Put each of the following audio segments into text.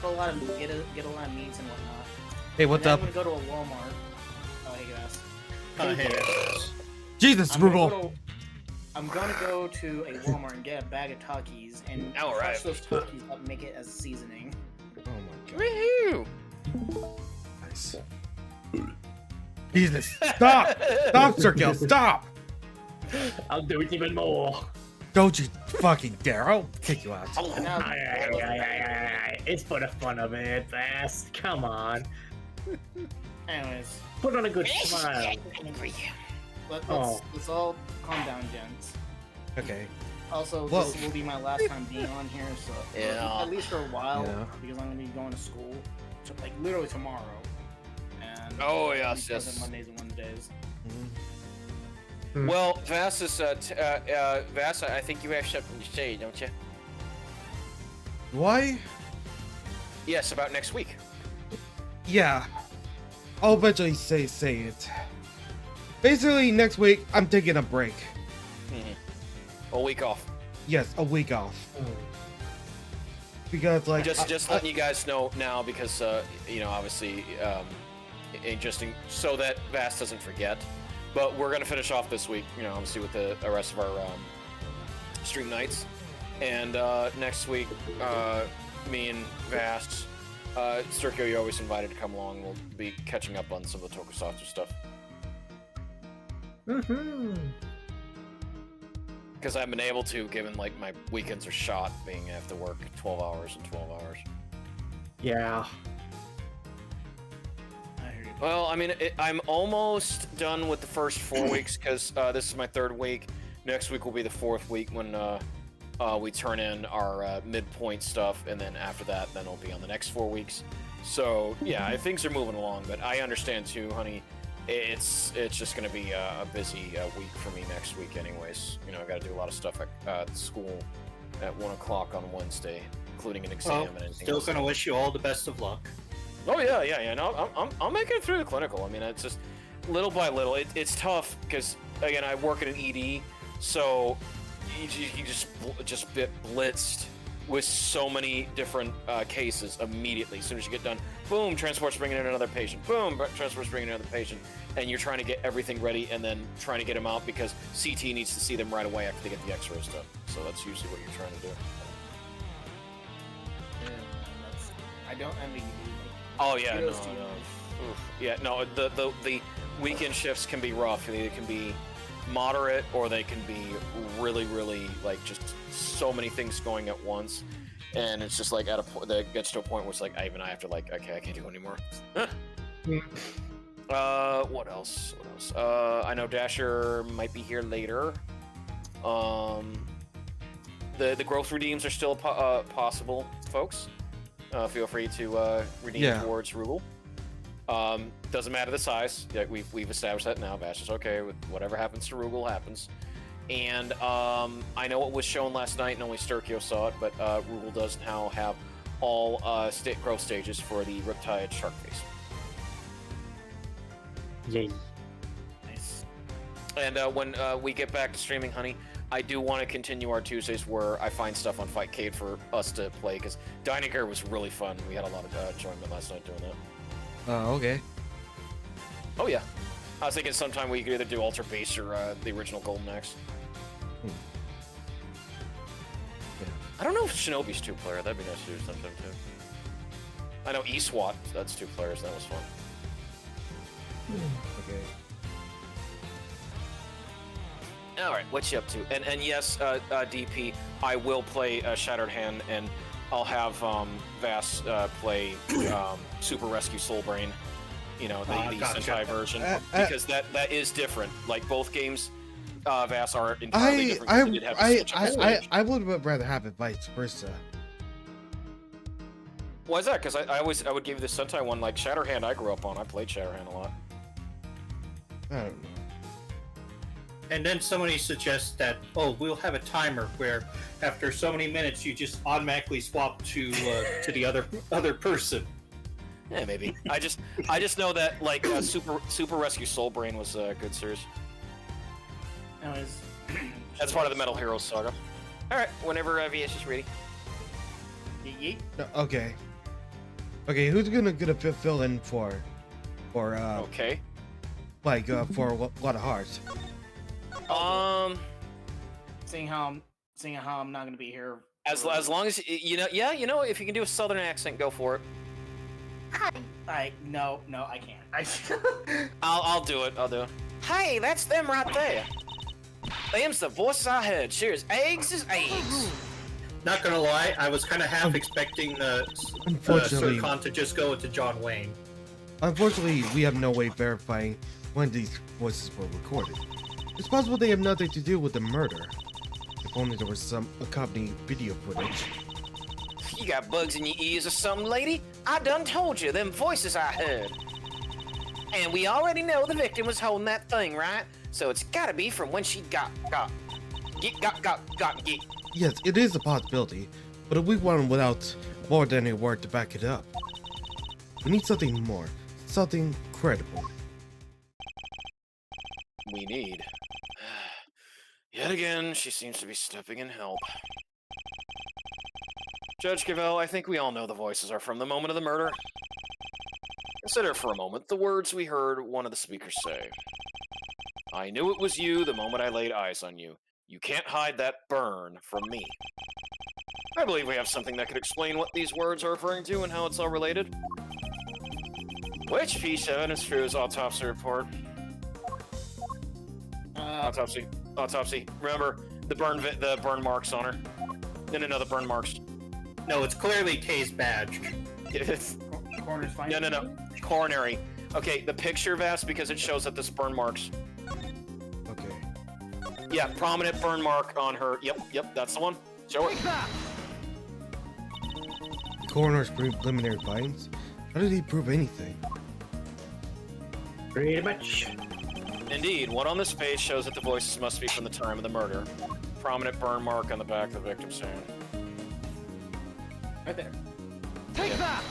a lot of get a lot of meats and whatnot. Hey, what's up? I'm gonna go to a Walmart. Oh, hey guys. Hey, Jesus, Rugal. I'm gonna go to a Walmart and get a bag of Takis and crush those Takis up and make it as seasoning. Oh my god. Woohoo! Nice. Jesus. Stop! Stop, Sergio, stop! I'll do it even more. Don't you fucking dare. I'll kick you out. It's for the fun of it, Bass. Come on. Anyways, Put on a good smile. let's all calm down, gents. Okay. Also, Whoa. this will be my last time being on here, so Yeah. at least for a while, Yeah. because I'm gonna be going to school, so, like literally tomorrow. And Oh, I'll be yes, present yes. Mondays and Wednesdays. Well, Vass is Vass, I think you have something to say, don't you? Why? Yes, about next week. Yeah. I'll eventually say it. Basically, next week, I'm taking a break. A week off. Yes, a week off. Because, like... Just letting you guys know now because, you know, obviously, interesting, so that Vass doesn't forget. But we're gonna finish off this week, you know, obviously with the rest of our stream nights. And next week, me and Vass, Sergio, you're always invited to come along. We'll be catching up on some of the Tokusatsu stuff. Because I haven't been able to, given like my weekends are shot, being I have to work 12 hours and 12 hours. Yeah. Well, I mean, I'm almost done with the first 4 weeks because this is my 3rd week. Next week will be the 4th week when we turn in our midpoint stuff, and then after that, then it'll be on the next 4 weeks. So yeah, things are moving along, but I understand too, honey. It's just gonna be a busy week for me next week, anyways. You know, I got to do a lot of stuff at school at 1 o'clock on Wednesday, including an exam and anything. Still gonna wish you all the best of luck. Oh yeah. No, I'm making it through the clinical. I mean, it's just little by little. It's tough because again, I work at an ED, so you just get blitzed with so many different cases immediately. As soon as you get done, boom, transport's bringing in another patient. Boom, transport's bringing in another patient, and you're trying to get everything ready and then trying to get them out because CT needs to see them right away after they get the X-rays done. So that's usually what you're trying to do. Yeah, I don't envy you. Oh yeah, no. Oof. Yeah, no. The weekend shifts can be rough. They can be moderate, or they can be really, like just so many things going at once, and it's just like at a point that gets to a point where it's like I have to like, okay, I can't do anymore. What else? I know Dasher might be here later. The growth redeems are still possible, folks. Feel free to redeem towards Rugal. Doesn't matter the size. Yeah, we've established that now. Bash is okay with whatever happens to Rugal happens. And I know it was shown last night and only Sturkio saw it, but Rugal does now have all growth stages for the Riptide Shark Face. Yay. Nice. And when we get back to streaming, honey, I do want to continue our Tuesdays where I find stuff on Fightcade for us to play, because Dining Care was really fun. We had a lot of enjoyment last night doing that. Oh, okay. Oh, yeah. I was thinking sometime we could either do Alter Base or the original Golden Axe. Yeah. I don't know if Shinobi's 2-player. That'd be nice to do sometime, too. I know E-SWAT, that's 2 players. That was fun. Okay. All right, what you up to? And yes, DP, I will play Shattered Hand, and I'll have Vass play Super Rescue Soul Brain. You know, the Sentai version, because that is different. Like both games, Vass are entirely different. I would rather have it vice versa. Why is that? Because I would give you the Sentai one, like Shattered Hand. I grew up on. I played Shattered Hand a lot. I don't know. And then somebody suggests that, oh, we'll have a timer where after so many minutes you just automatically swap to the other person. Yeah, maybe. I just know that like Super Rescue Soul Brain was a good series. Anyways, That's part of the Metal Heroes saga. All right, whenever VS is ready. yeet. No, okay. Okay, who's gonna fill in for Okay. for a lot of hearts? Seeing how I'm not gonna be here. As long as you know, yeah, you know, if you can do a southern accent, go for it. No, I can't. I'll do it. I'll do it. Hey, that's them right there. Them's the voices I heard. Cheers. Eggs is eggs. Not gonna lie, I was kind of half expecting Unfortunately, Surcon to just go to John Wayne. Unfortunately, we have no way verifying when these voices were recorded. It's possible they have nothing to do with the murder. If only there was some accompanying video footage. You got bugs in your ears or something, lady? I done told you, them voices I heard. And we already know the victim was holding that thing, right? So it's gotta be from when she got. Yes, it is a possibility, but if we want one without more than a word to back it up. We need something more, something credible. We need. Yet again, she seems to be stepping in help. Judge Cavell, I think we all know the voices are from the moment of the murder. Consider for a moment the words we heard one of the speakers say. I knew it was you the moment I laid eyes on you. You can't hide that burn from me. I believe we have something that could explain what these words are referring to and how it's all related. Which piece of evidence proves autopsy report? Autopsy. Remember the burn marks on her. No, the burn marks. No, it's clearly Kay's badge. Coroner's fine. No. Coronary. Okay, the picture, Vass, because it shows that this burn marks. Okay. Yeah, prominent burn mark on her. Yep, that's the one. Show it. The coroner's preliminary findings? How did he prove anything? Pretty much. Indeed, one on this page shows that the voices must be from the time of the murder. Prominent burn mark on the back of the victim's hand. Right there. Take that!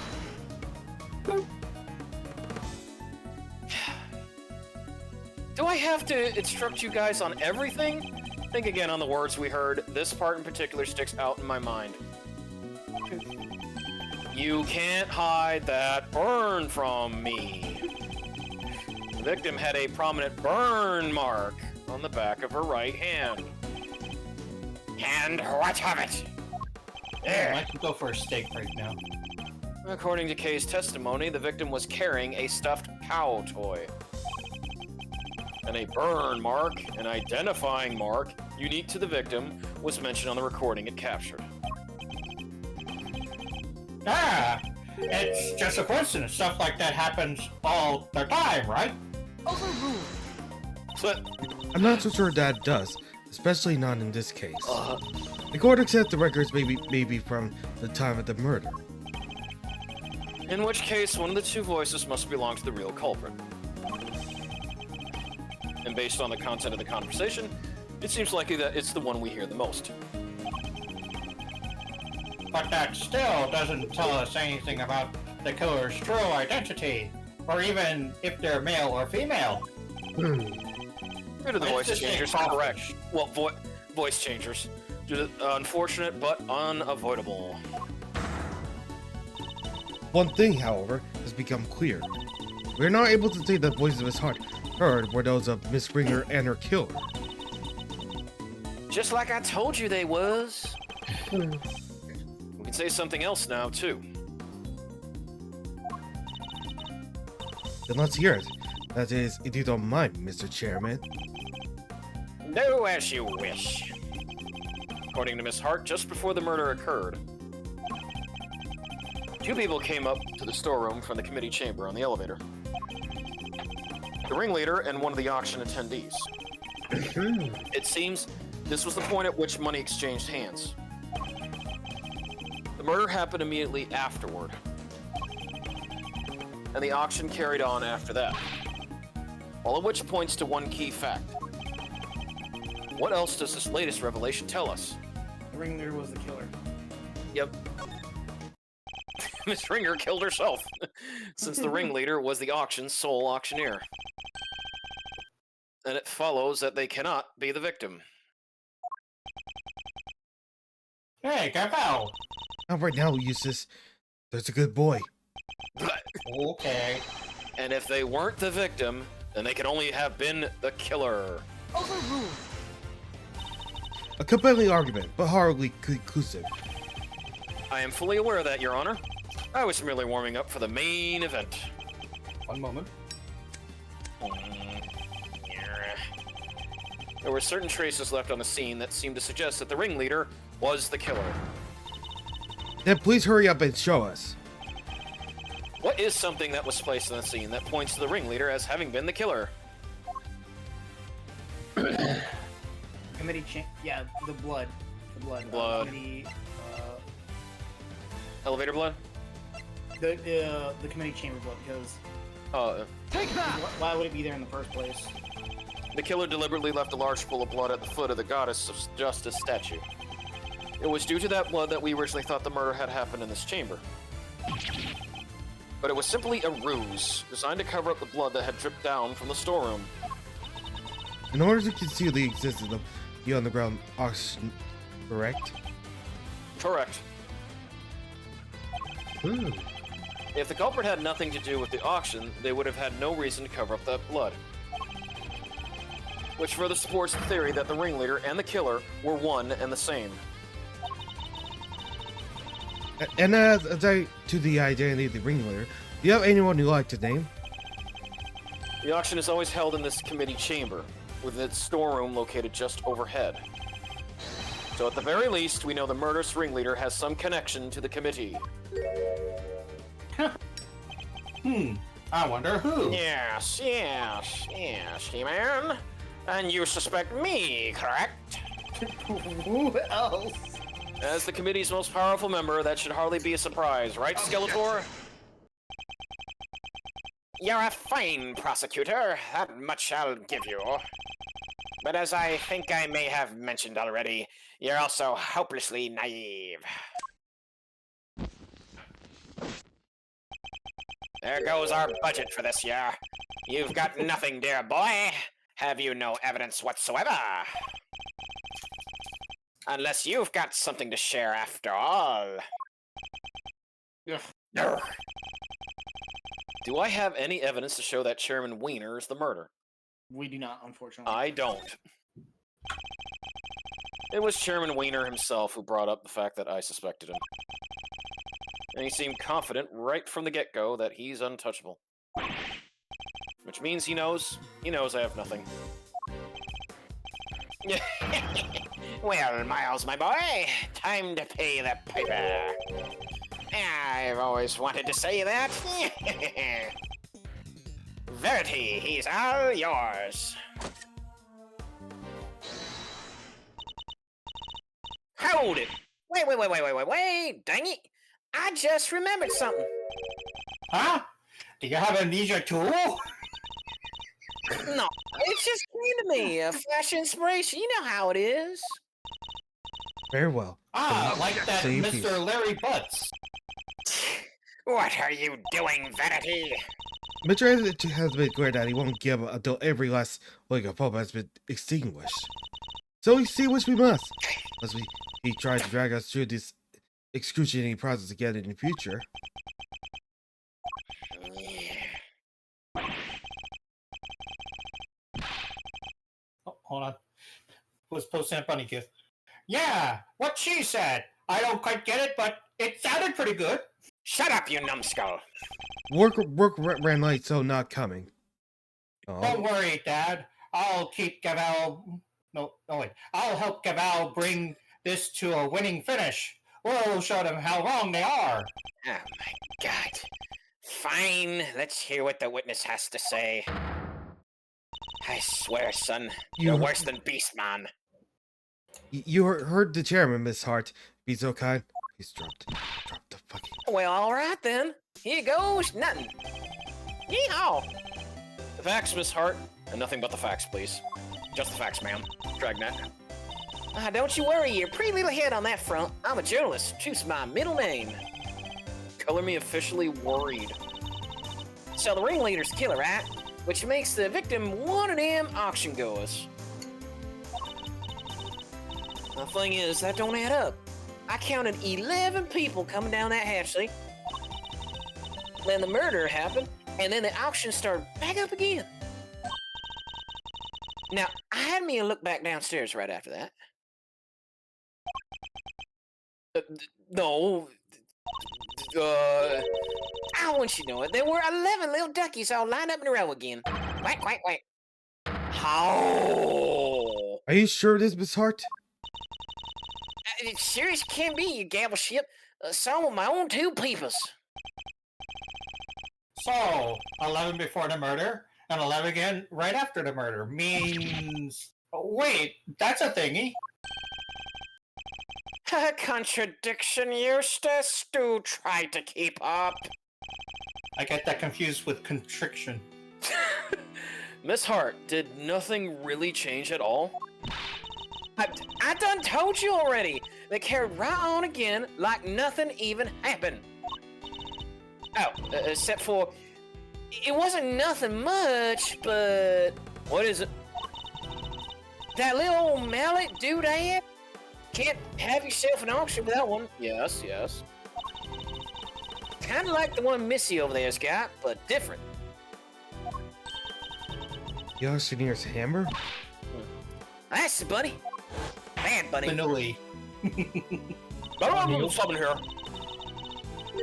Do I have to instruct you guys on everything? Think again on the words we heard. This part in particular sticks out in my mind. You can't hide that burn from me. The victim had a prominent burn mark on the back of her right hand. And what of it? Yeah, I can go for a steak right now. According to Kay's testimony, the victim was carrying a stuffed cow toy. And a burn mark, an identifying mark, unique to the victim, was mentioned on the recording it captured. Ah! It's just a coincidence. Stuff like that happens all the time, right? But, I'm not so sure that it does, especially not in this case. The court accepts the records may be from the time of the murder. in which case, one of the two voices must belong to the real culprit. And based on the content of the conversation, it seems likely that it's the one we hear the most. But that still doesn't tell us anything about the killer's true identity, or even if they're male or female. Due to the voice Let's just changers, say correct. Well, voice changers. Unfortunate, but unavoidable. One thing, however, has become clear. We are not able to say the voices of his heart heard were those of Miss Springer and her killer. Just like I told you they was. We can say something else now, too. Then let's hear it. That is, if you don't mind, Mr. Chairman. Do as you wish. According to Miss Hart, just before the murder occurred, two people came up to the storeroom from the committee chamber on the elevator. The ringleader and one of the auction attendees. It seems this was the point at which money exchanged hands. The murder happened immediately afterward, and the auction carried on after that. All of which points to one key fact. What else does this latest revelation tell us? The ringleader was the killer. Yep. Miss Ringer killed herself, since the ringleader was the auction's sole auctioneer. And it follows that they cannot be the victim. Hey, Gavel! Not right now, Eustace. There's a good boy. Okay. And if they weren't the victim, then they could only have been the killer. Overruled. A compelling argument, but hardly conclusive. I am fully aware of that, Your Honor. I was merely warming up for the main event. One moment. There were certain traces left on the scene that seemed to suggest that the ringleader was the killer. Then please hurry up and show us. What is something that was placed on the scene that points to the ringleader as having been the killer? Committee yeah, the blood. The blood. Blood. Committee, Elevator blood? the committee chamber blood, because Take that! why would it be there in the first place? The killer deliberately left a large pool of blood at the foot of the Goddess of Justice statue. It was due to that blood that we originally thought the murder had happened in this chamber. But it was simply a ruse, designed to cover up the blood that had dripped down from the storeroom. In order to conceal the existence of the underground auction, correct? Correct. If the culprit had nothing to do with the auction, they would have had no reason to cover up that blood. Which further supports the theory that the ringleader and the killer were one and the same. And as to the identity of the ringleader, do you have anyone you like to name? The auction is always held in this committee chamber, with its storeroom located just overhead. So at the very least, we know the murderous ringleader has some connection to the committee. I wonder who. Yes, He-Man. And you suspect me, correct? Who else? As the committee's most powerful member, that should hardly be a surprise, right, Skeletor? You're a fine prosecutor, that much I'll give you. But as I think I may have mentioned already, you're also hopelessly naive. There goes our budget for this year. You've got nothing, dear boy. Have you no evidence whatsoever? Unless you've got something to share after all. Ugh. Do I have any evidence to show that Chairman Wiener is the murderer? We do not, unfortunately. I don't. It was Chairman Wiener himself who brought up the fact that I suspected him. And he seemed confident right from the get-go that he's untouchable. Which means he knows I have nothing. Well, Miles, my boy, time to pay the piper. I've always wanted to say that. Verity, he's all yours. Hold it! Wait, dang it! I just remembered something. Huh? Do you have amnesia too? No, it just came to me. A flash inspiration. You know how it is. Very well. Like that Same Mr. here. Larry Butts. What are you doing, Vanity? Mr. has been clear that he won't give up until every last wake of hope has been extinguished. So we see which we must. Unless he tries to drag us through this excruciating process again in the future. Oh, hold on. Who's posting a bunny gift? Yeah, what she said. I don't quite get it, but it sounded pretty good. Shut up, you numbskull. Work ran late, so not coming. Don't worry, Dad. I'll keep Gaval. No, wait. I'll help Gaval bring this to a winning finish. We'll show them how wrong they are. Oh my god. Fine, let's hear what the witness has to say. I swear, son, you're worse than Beastman. You heard the chairman, Miss Hart. Be so kind. He's dropped the fucking... Well, alright then. Here goes nothing. Yeehaw! The facts, Miss Hart. And nothing but the facts, please. Just the facts, ma'am. Dragnet. Don't you worry your pretty little head on that front. I'm a journalist. Choose my middle name. Color me officially worried. So the ringleader's killer, right? Which makes the victim one of them auction goers. The thing is, that don't add up. I counted 11 people coming down that hatchway. then the murder happened, and then the auction started back up again. Now, I had me a look back downstairs right after that. No. I want you to know it. There were 11 little duckies all lined up in a row again. Quack, quack, quack. How? Are you sure this, Miss Hart? Sure as can be, you gabble shit. Some of my own two peoples. So, 11 before the murder, and 11 again right after the murder means... Wait, that's a thingy. Contradiction, Eustace. Do try to keep up. I get that confused with contriction. Miss Hart, did nothing really change at all? I done told you already. They carried right on again like nothing even happened. Oh, except for... It wasn't nothing much, but... What is it? That little old mallet doodad? Can't have yourself an auction without one. Yes, yes. Kinda like the one Missy over there's got, but different. The auctioneer's hammer? That's the bunny. Man, bunny. Manuli. Something here.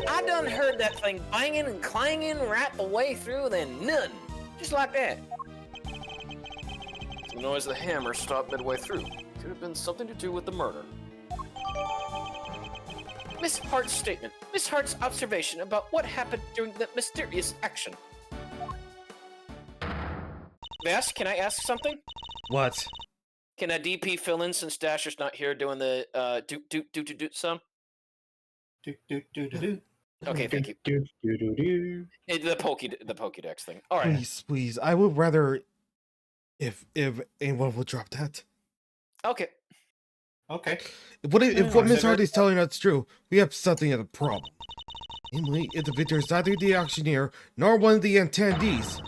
I done heard that thing banging and clanging right the way through, then none. Just like that. The noise of the hammer stopped midway through. Could have been something to do with the murder. Miss Hart's statement. Miss Hart's observation about what happened during the mysterious action. Vass, can I ask something? What? Can a DP fill in since Dasher's not here doing the do sound? Do. Okay, thank you. The Pokédex thing. All right. Please. I would rather if anyone will drop that. Okay. Okay. If what Miss Hart is telling us is true, we have something of a problem. Namely, if the victor is neither the auctioneer nor one of the attendees,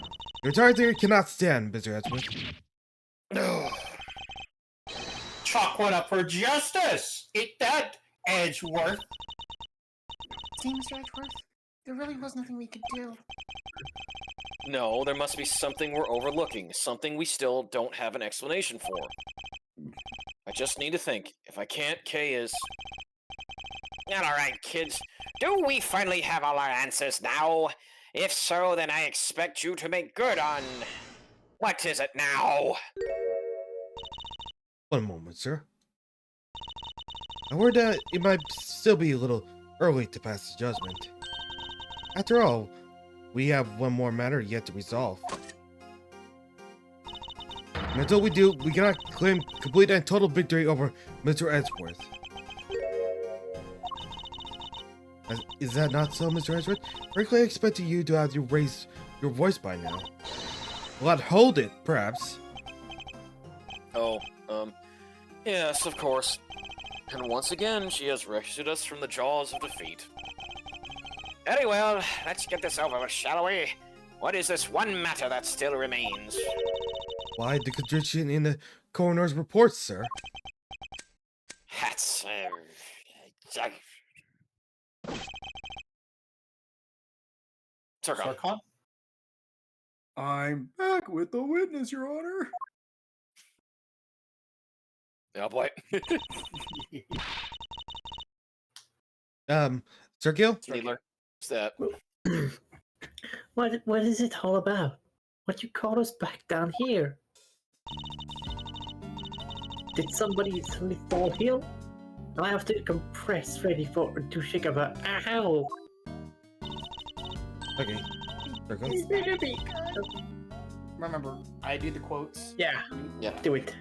your entire theory cannot stand, Mr. Edgeworth. Chalk one up for justice! Eat that, Edgeworth! See, Mr. Edgeworth, there really was nothing we could do. No, there must be something we're overlooking, something we still don't have an explanation for. I just need to think. If I can't, Kay is... Alright, kids. Do we finally have all our answers now? If so, then I expect you to make good on... What is it now? One moment, sir. I heard that it might still be a little early to pass the judgment. After all, we have one more matter yet to resolve. And until we do, we cannot claim complete and total victory over Mr. Edgeworth. Is that not so, Mr. Edgeworth? Frankly, I expected you to have raised your voice by now. Well, I'd hold it, perhaps. Oh, yes, of course. And once again, she has rescued us from the jaws of defeat. Very well, let's get this over with, shall we? What is this one matter that still remains? Why the contradiction in the coroner's report, sir? That's, Sarkon? I'm back with the witness, Your Honor. Oh boy. Sergio? Needler. What's that? What is it all about? What you call us back down here? Did somebody suddenly fall ill? I have to compress ready to shake about. Ow! Okay. Sergio? It's gonna be good. Remember, I do the quotes. Yeah. Yeah. Do it.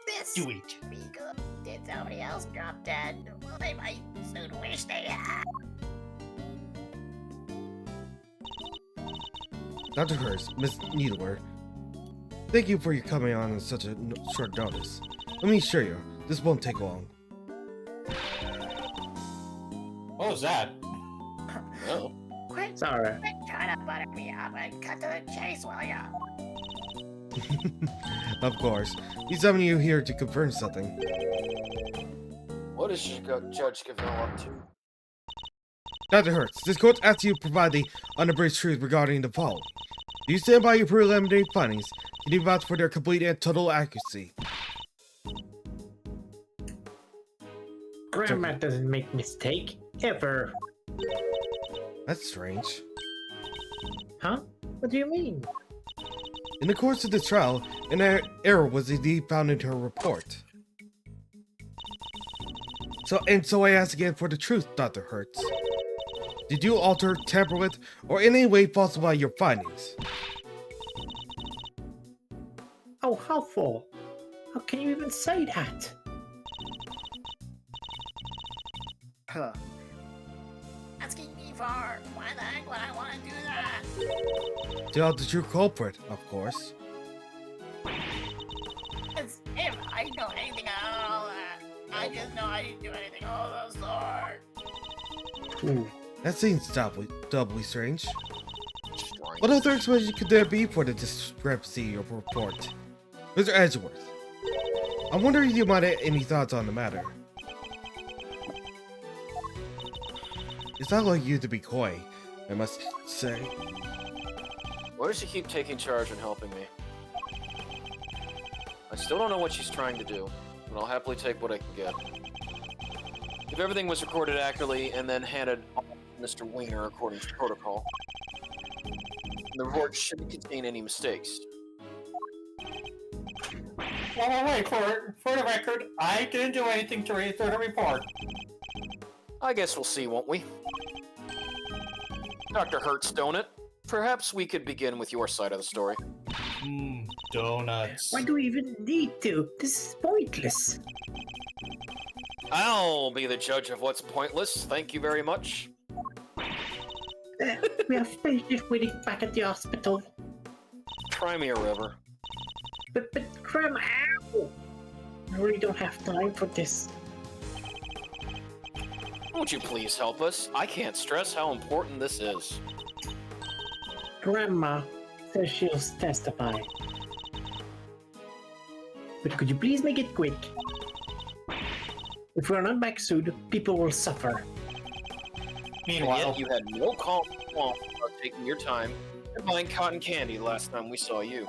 This Do it. be good. Did somebody else drop dead? Well, they might soon wish they had. Dr. Hurst, Miss Needler, thank you for your coming on such a short notice. Let me assure you, this won't take long. What was that? Oh. Quit Sorry. trying to butter me up and cut to the chase, will ya? Of course. We summoned you here to confirm something. What is Judge Gavell up to? Dr. Hertz, this court asks you to provide the unabridged truth regarding the following. Do you stand by your preliminary findings? Can you vouch for their complete and total accuracy? Grandma doesn't make mistake, ever. That's strange. Huh? What do you mean? In the course of this trial, an error was indeed found in her report. So I ask again for the truth, Dr. Hertz. Did you alter, tamper with, or in any way falsify your findings? Oh, how for? How can you even say that? Huh. Asking me for why the heck would I want to do that? To out the true culprit, of course. As if I know anything about all that. I just know I didn't do anything of the sort. That seems doubly strange. What other explanation could there be for the discrepancy in your report? Mr. Edgeworth, I'm wondering if you might have any thoughts on the matter. It's not like you to be coy, I must say. Why does she keep taking charge and helping me? I still don't know what she's trying to do, but I'll happily take what I can get. If everything was recorded accurately and then handed off to Mr. Wiener according to protocol, the report shouldn't contain any mistakes. Wait, for the record, I didn't do anything to read through the report. I guess we'll see, won't we? Dr. Hertz, don't it? Perhaps we could begin with your side of the story. Donuts. Why do we even need to? This is pointless. I'll be the judge of what's pointless, thank you very much. We have patients waiting back at the hospital. Cry me a river. But Grandma, ow! I really don't have time for this. Won't you please help us? I can't stress how important this is. Grandma says she'll testify. But could you please make it quick? If we're not back soon, people will suffer. Meanwhile, Yet you had no calm about taking your time and buying cotton candy last time we saw you.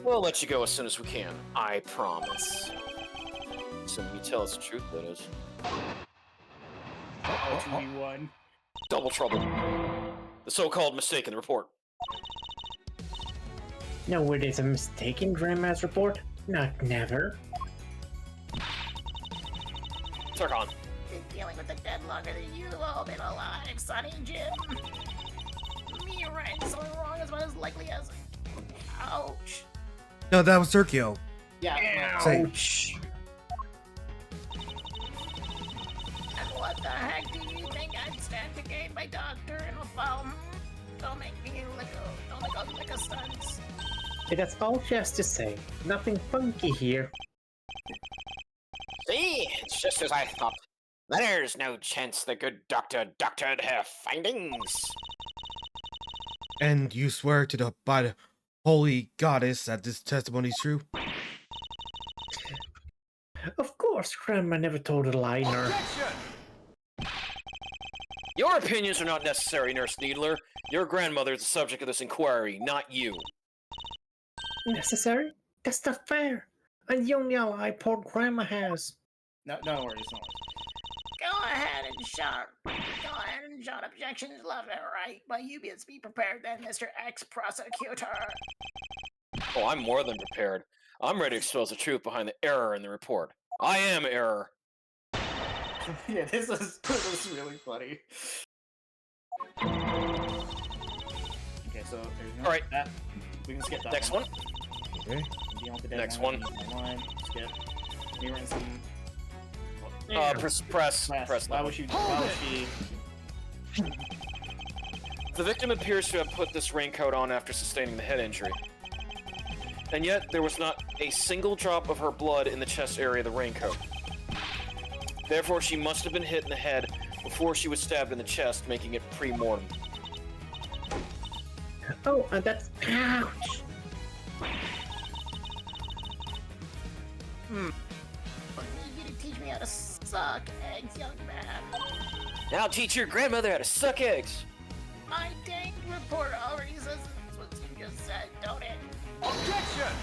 We'll let you go as soon as we can, I promise. So you tell us the truth, that is. 2v1. Double trouble. The so-called mistake in the report. No, it is a mistake in Grandma's report. Not never. Turk-on. Been dealing with the dead longer than you've all been alive, Sonny Jim. Me writing something wrong is about as likely as... Ouch. No, that was Sergio. Yeah. Say, Ouch. And what the heck do you think I'd stand to gain by doctor and a foul? Don't make me lick a stunts. That's all she has to say. Nothing funky here. See, it's just as I thought. There's no chance the good doctored her findings. and you swear to by the holy goddess that this testimony is true? Of course, Grandma never told a lie, nor... Your opinions are not necessary, Nurse Needler. Your grandmother is the subject of this inquiry, not you. Necessary? That's not fair. I'm the only ally poor Grandma has. No worries, no worries. Go ahead and shout. Go ahead and shout objections left and right, but you best be prepared then, Mr. Prosecutor. Oh, I'm more than prepared. I'm ready to expose the truth behind the error in the report. I am error. Yeah, this is really funny. Okay, so there's no Alright. that. We can skip that Next one. Okay. Next one. Skip. We were in some. Press. Why would she? The victim appears to have put this raincoat on after sustaining the head injury. And yet, there was not a single drop of her blood in the chest area of the raincoat. Therefore, she must have been hit in the head before she was stabbed in the chest, making it pre-mortem. Oh, and that's... Ouch! I need you to teach me how to suck eggs, young man. I'll teach your grandmother how to suck eggs. My dang report already says that's what you just said, don't it? Objection!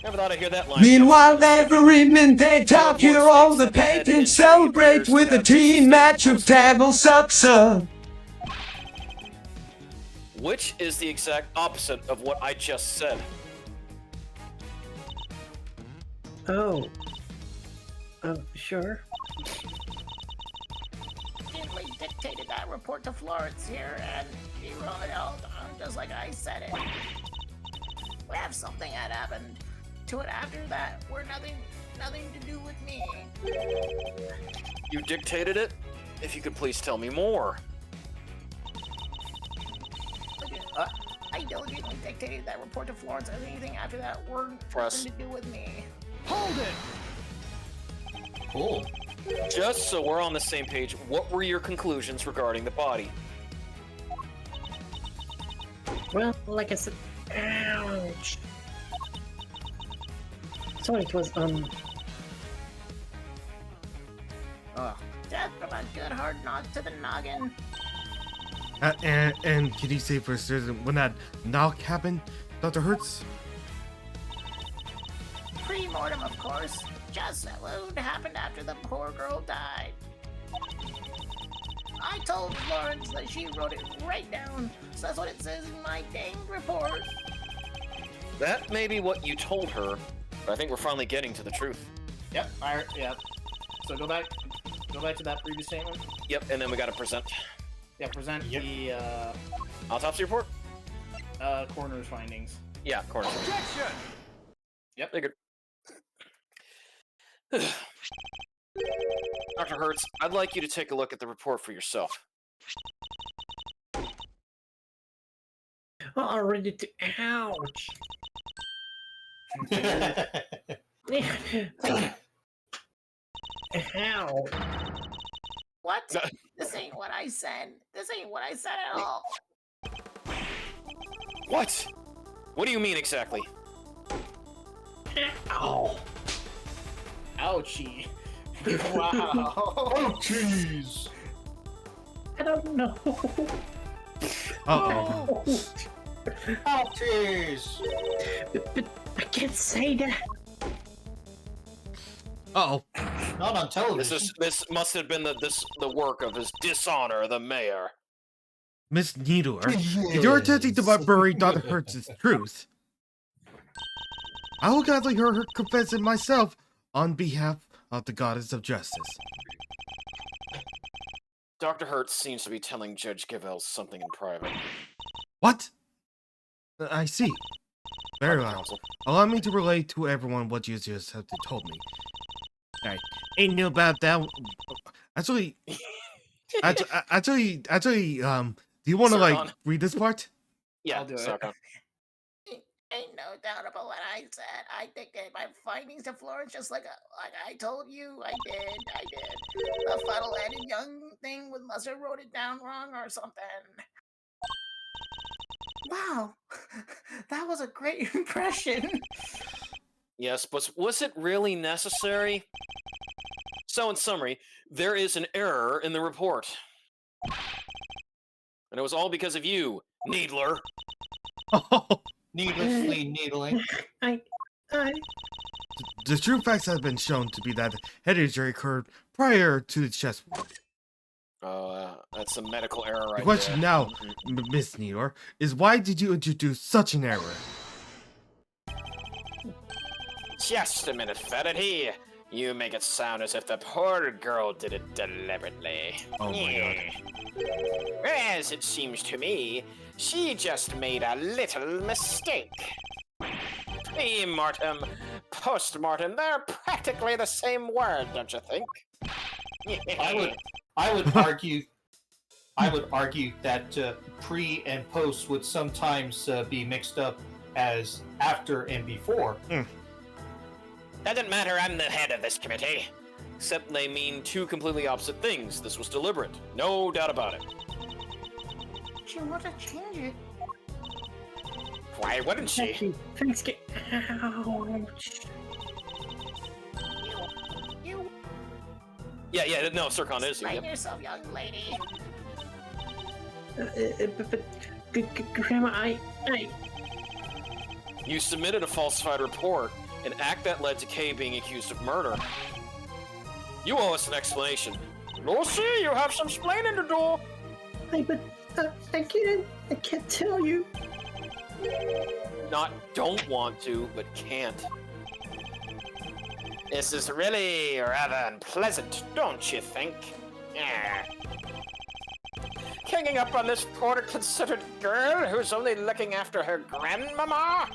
Never thought I'd hear that line. Meanwhile, every midday talk, hear all the patrons celebrate with a team match of table subsub. Which is the exact opposite of what I just said. Oh. Sure. Gently dictated that report to Florence here, and she wrote it all down just like I said it. We have something that happened to it after that, where nothing to do with me. You dictated it? If you could please tell me more. I diligently dictated that report to Florence, and anything after that were Press. nothing to do with me. Hold it! Cool. Just so we're on the same page, what were your conclusions regarding the body? Well, like I said, ouch. Sorry, it was Death from a good hard knock to the noggin. And can you say for certain when that knock happened, Dr. Hertz? Pre-mortem, of course. Just what happened after the poor girl died. I told Florence that she wrote it right down, so that's what it says in my dang report. That may be what you told her, but I think we're finally getting to the truth. Yep. Yep. So go back to that previous statement. Yep, and then we gotta present. Yeah, present the Autopsy report? coroner's findings. Yeah, coroner's. Objection! Yep. Figured. Dr. Hertz, I'd like you to take a look at the report for yourself. already to ouch. Ow. What? This ain't what I said. This ain't what I said at all. What? What do you mean exactly? Ow. Ouchie. Wow. Oh, jeez. I don't know. Uh-oh. Oh, jeez. But I can't say that. Uh-oh. Not on television. This must have been the work of his dishonor, the mayor. Miss Needler, if you're attempting to bury Dr. Hertz's truth, I will gladly hear her confess it myself on behalf of the goddess of justice. Dr. Hertz seems to be telling Judge Givell something in private. What? I see. Very Dr. well. Counsel. Allow me to relay to everyone what you just have told me. I ain't knew about that. Actually, do you want to Sargon. read this part? Yeah, I'll do it. Sargon. Ain't no doubt about what I said. I dictated my findings to Florence just like I told you. I did. The fuddle-headed young thing must have wrote it down wrong or something. Wow, that was a great impression. Yes, but was it really necessary? So, in summary, there is an error in the report. And it was all because of you, Needler. Needlessly needling. The true facts have been shown to be that head injury occurred prior to the chest wound. That's a medical error right The question there. now, Miss Needler, is why did you introduce such an error? Just a minute, Faraday. You make it sound as if the poor girl did it deliberately. Oh my god. Whereas it seems to me, she just made a little mistake. Pre-mortem, post-mortem, they're practically the same word, don't you think? I would argue that pre and post would sometimes be mixed up as after and before. Doesn't matter, I'm the head of this committee. Except they mean two completely opposite things. This was deliberate. No doubt about it. She wanted to change it. Why wouldn't she? Thanks, ouch. You. Yeah, no, Sircon is Explain you. Yep. yourself, young lady. But Grandma, I... You submitted a falsified report, an act that led to Kay being accused of murder. You owe us an explanation. Lucy, you have some explaining to do. I can't tell you. Not don't want to, but can't. This is really rather unpleasant, don't you think? Yeah. Kicking up on this poor considered girl who's only looking after her grandmama?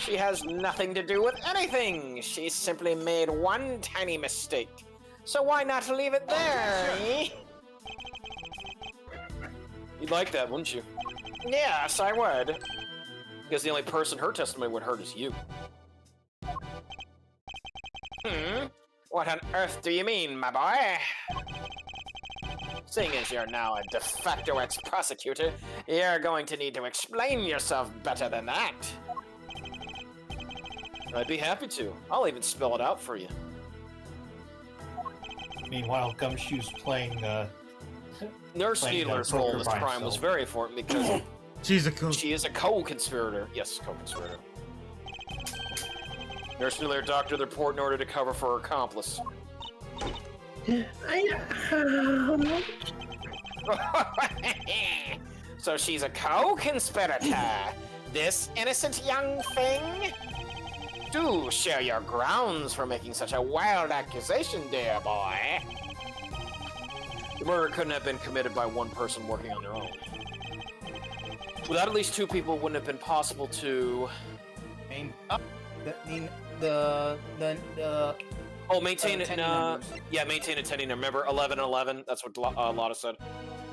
She has nothing to do with anything. She simply made one tiny mistake. So why not leave it there, eh? You'd like that, wouldn't you? Yes, I would. Because the only person her testimony would hurt is you. What on earth do you mean, my boy? Seeing as you're now a de facto ex-prosecutor, you're going to need to explain yourself better than that. I'd be happy to. I'll even spell it out for you. Meanwhile, Gumshoe's playing Nurse Playing Needler's poker role in this by crime was himself. very important because She's a cook. she is a co-conspirator. Yes, co-conspirator. Nurse Needler doctored the report in order to cover for her accomplice. So she's a co-conspirator. This innocent young thing? Do share your grounds for making such a wild accusation, dear boy. The murder couldn't have been committed by one person working on their own. Without at least two people, it wouldn't have been possible to... Maintain maintain it. attending numbers. Yeah, maintain attending number. Remember 11 and 11? That's what Lotta said.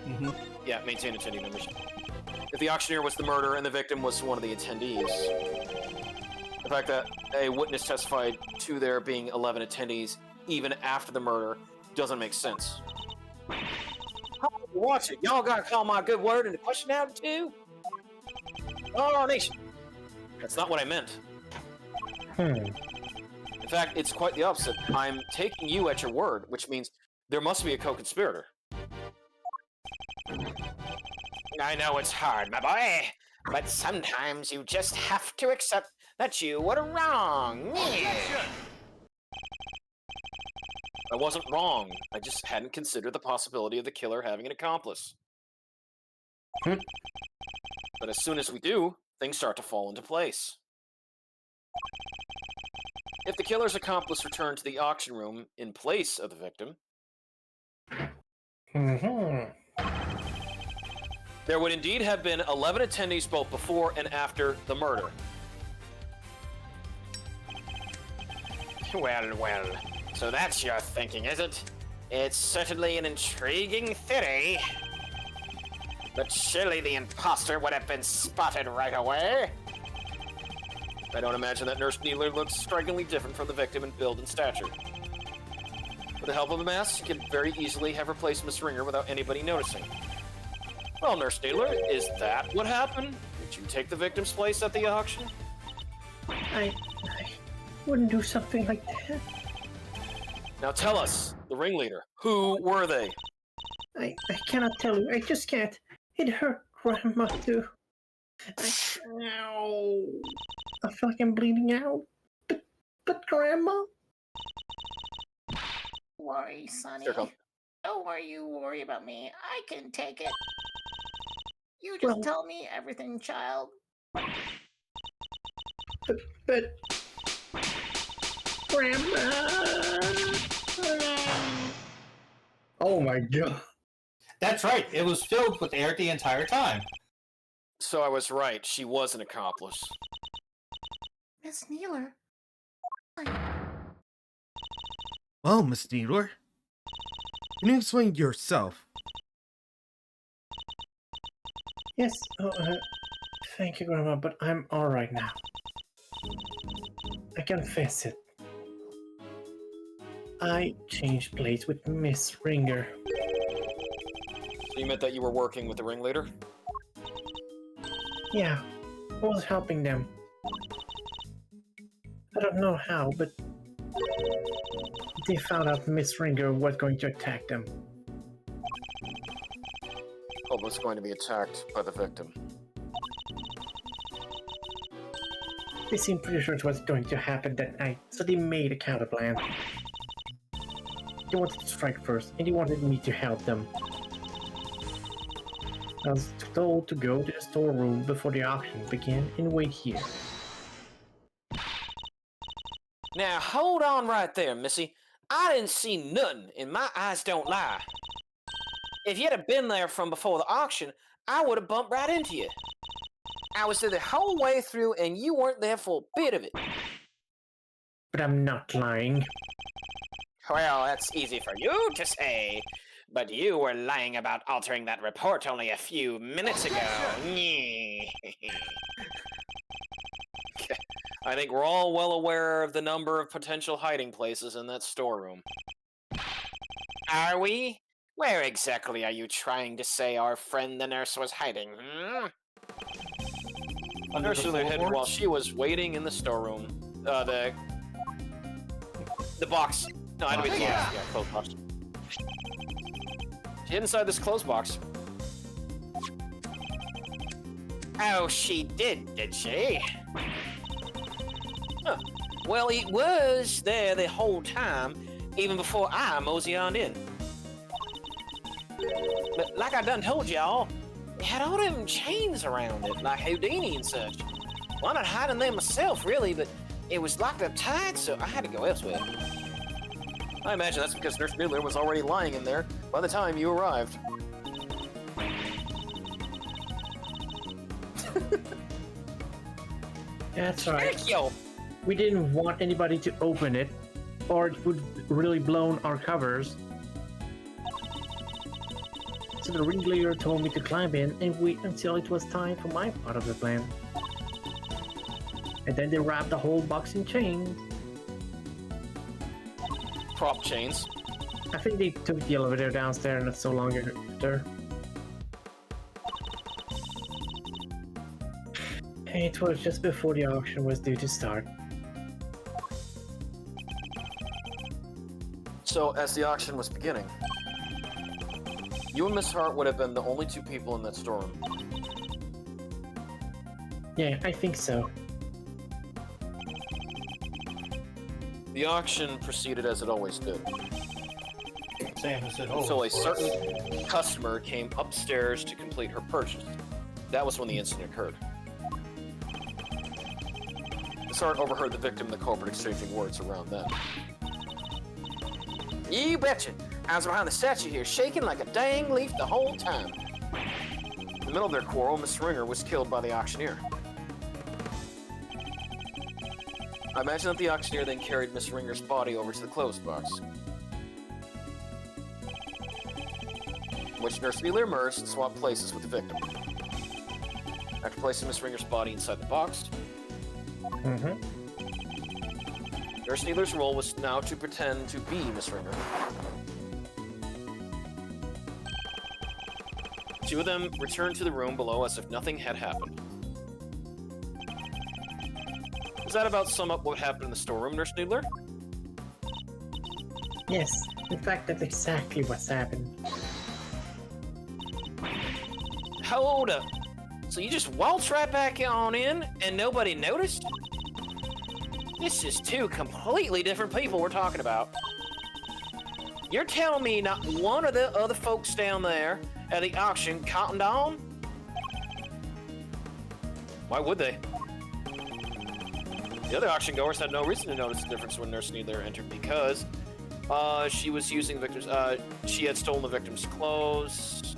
Mm-hmm. Yeah, maintain attending numbers. If the auctioneer was the murderer and the victim was one of the attendees, the fact that a witness testified to there being 11 attendees even after the murder doesn't make sense. Watch it. Y'all gotta call my good word into question now, too? Oh, nation. That's not what I meant. Hmm. In fact, it's quite the opposite. I'm taking you at your word, which means there must be a co-conspirator. I know it's hard, my boy, but sometimes you just have to accept that you were wrong. Objection! I wasn't wrong. I just hadn't considered the possibility of the killer having an accomplice. But as soon as we do, things start to fall into place. If the killer's accomplice returned to the auction room in place of the victim, there would indeed have been 11 attendees both before and after the murder. Well, so that's your thinking, is it? It's certainly an intriguing theory. But surely the imposter would have been spotted right away. I don't imagine that Nurse Needler looks strikingly different from the victim in build and stature. With the help of the mask, she could very easily have replaced Miss Ringer without anybody noticing. Well, Nurse Needler, is that what happened? Did you take the victim's place at the auction? I wouldn't do something like that. Now tell us, the ringleader, who were they? I cannot tell you. I just can't. It hurt Grandma too. Ow. I feel like I'm bleeding out. But Grandma? Worry, Sonny. Here, come. Don't worry, you worry about me. I can take it. You just tell me everything, child. But Grandma. Oh my God. That's right. It was filled with air the entire time. So I was right, she was an accomplice. Miss Needler. Well, Miss Needler, can you explain yourself? Yes. Thank you, Grandma, but I'm alright now. I confess it. I changed places with Miss Ringer. So you meant that you were working with the ringleader? Yeah, I was helping them. I don't know how, but they found out Miss Ringer was going to attack them. Hope was going to be attacked by the victim. They seemed pretty sure it was going to happen that night, so they made a counter plan. They wanted to strike first, and they wanted me to help them. I was told to go to the storeroom before the auction began and wait here. Now, hold on right there, Missy. I didn't see nothing, and my eyes don't lie. If you'd have been there from before the auction, I would have bumped right into you. I was there the whole way through, and you weren't there for a bit of it. But I'm not lying. Well, that's easy for you to say, but you were lying about altering that report only a few minutes ago. I think we're all well aware of the number of potential hiding places in that storeroom. Are we? Where exactly are you trying to say our friend the nurse was hiding, hmm? Nurse shook her head while she was waiting in the storeroom. The box. No, I had to be closed. Yeah, closed box. She hid inside this closed box. Oh, she did she? Huh. Well, it was there the whole time, even before I mosey on in. But like I done told y'all, it had all them chains around it, like Houdini and such. Well, I'm not hiding them myself, really, but it was locked up tight, so I had to go elsewhere. I imagine that's because Nurse Miller was already lying in there by the time you arrived. That's right. Heck, yo! We didn't want anybody to open it, or it would really blown our covers. So the ringleader told me to climb in and wait until it was time for my part of the plan. And then they wrapped the whole box in chains. Prop chains. I think they took the elevator downstairs not so long after. It was just before the auction was due to start. So, as the auction was beginning, you and Miss Hart would have been the only two people in that storeroom. Yeah, I think so. The auction proceeded as it always did. Sam said, "Oh." So a certain customer came upstairs to complete her purchase. That was when the incident occurred. Miss Hart overheard the victim and the culprit exchanging words around them. You betcha! I was behind the statue here, shaking like a dang leaf the whole time. In the middle of their quarrel, Miss Ringer was killed by the auctioneer. I imagine that the auctioneer then carried Miss Ringer's body over to the closed box, which Nurse Wheeler immersed and swapped places with the victim. After placing Miss Ringer's body inside the box, Nurse Needler's role was now to pretend to be Miss Ringer. Two of them returned to the room below as if nothing had happened. Does that about sum up what happened in the storeroom, Nurse Needler? Yes, in fact, that's exactly what's happened. Hold up. So you just waltzed right back on in and nobody noticed? This is two completely different people we're talking about. You're telling me not one of the other folks down there at the auction cottoned on? Why would they? The other auction goers had no reason to notice the difference when Nurse Needler entered because she was using the victim's. She had stolen the victim's clothes.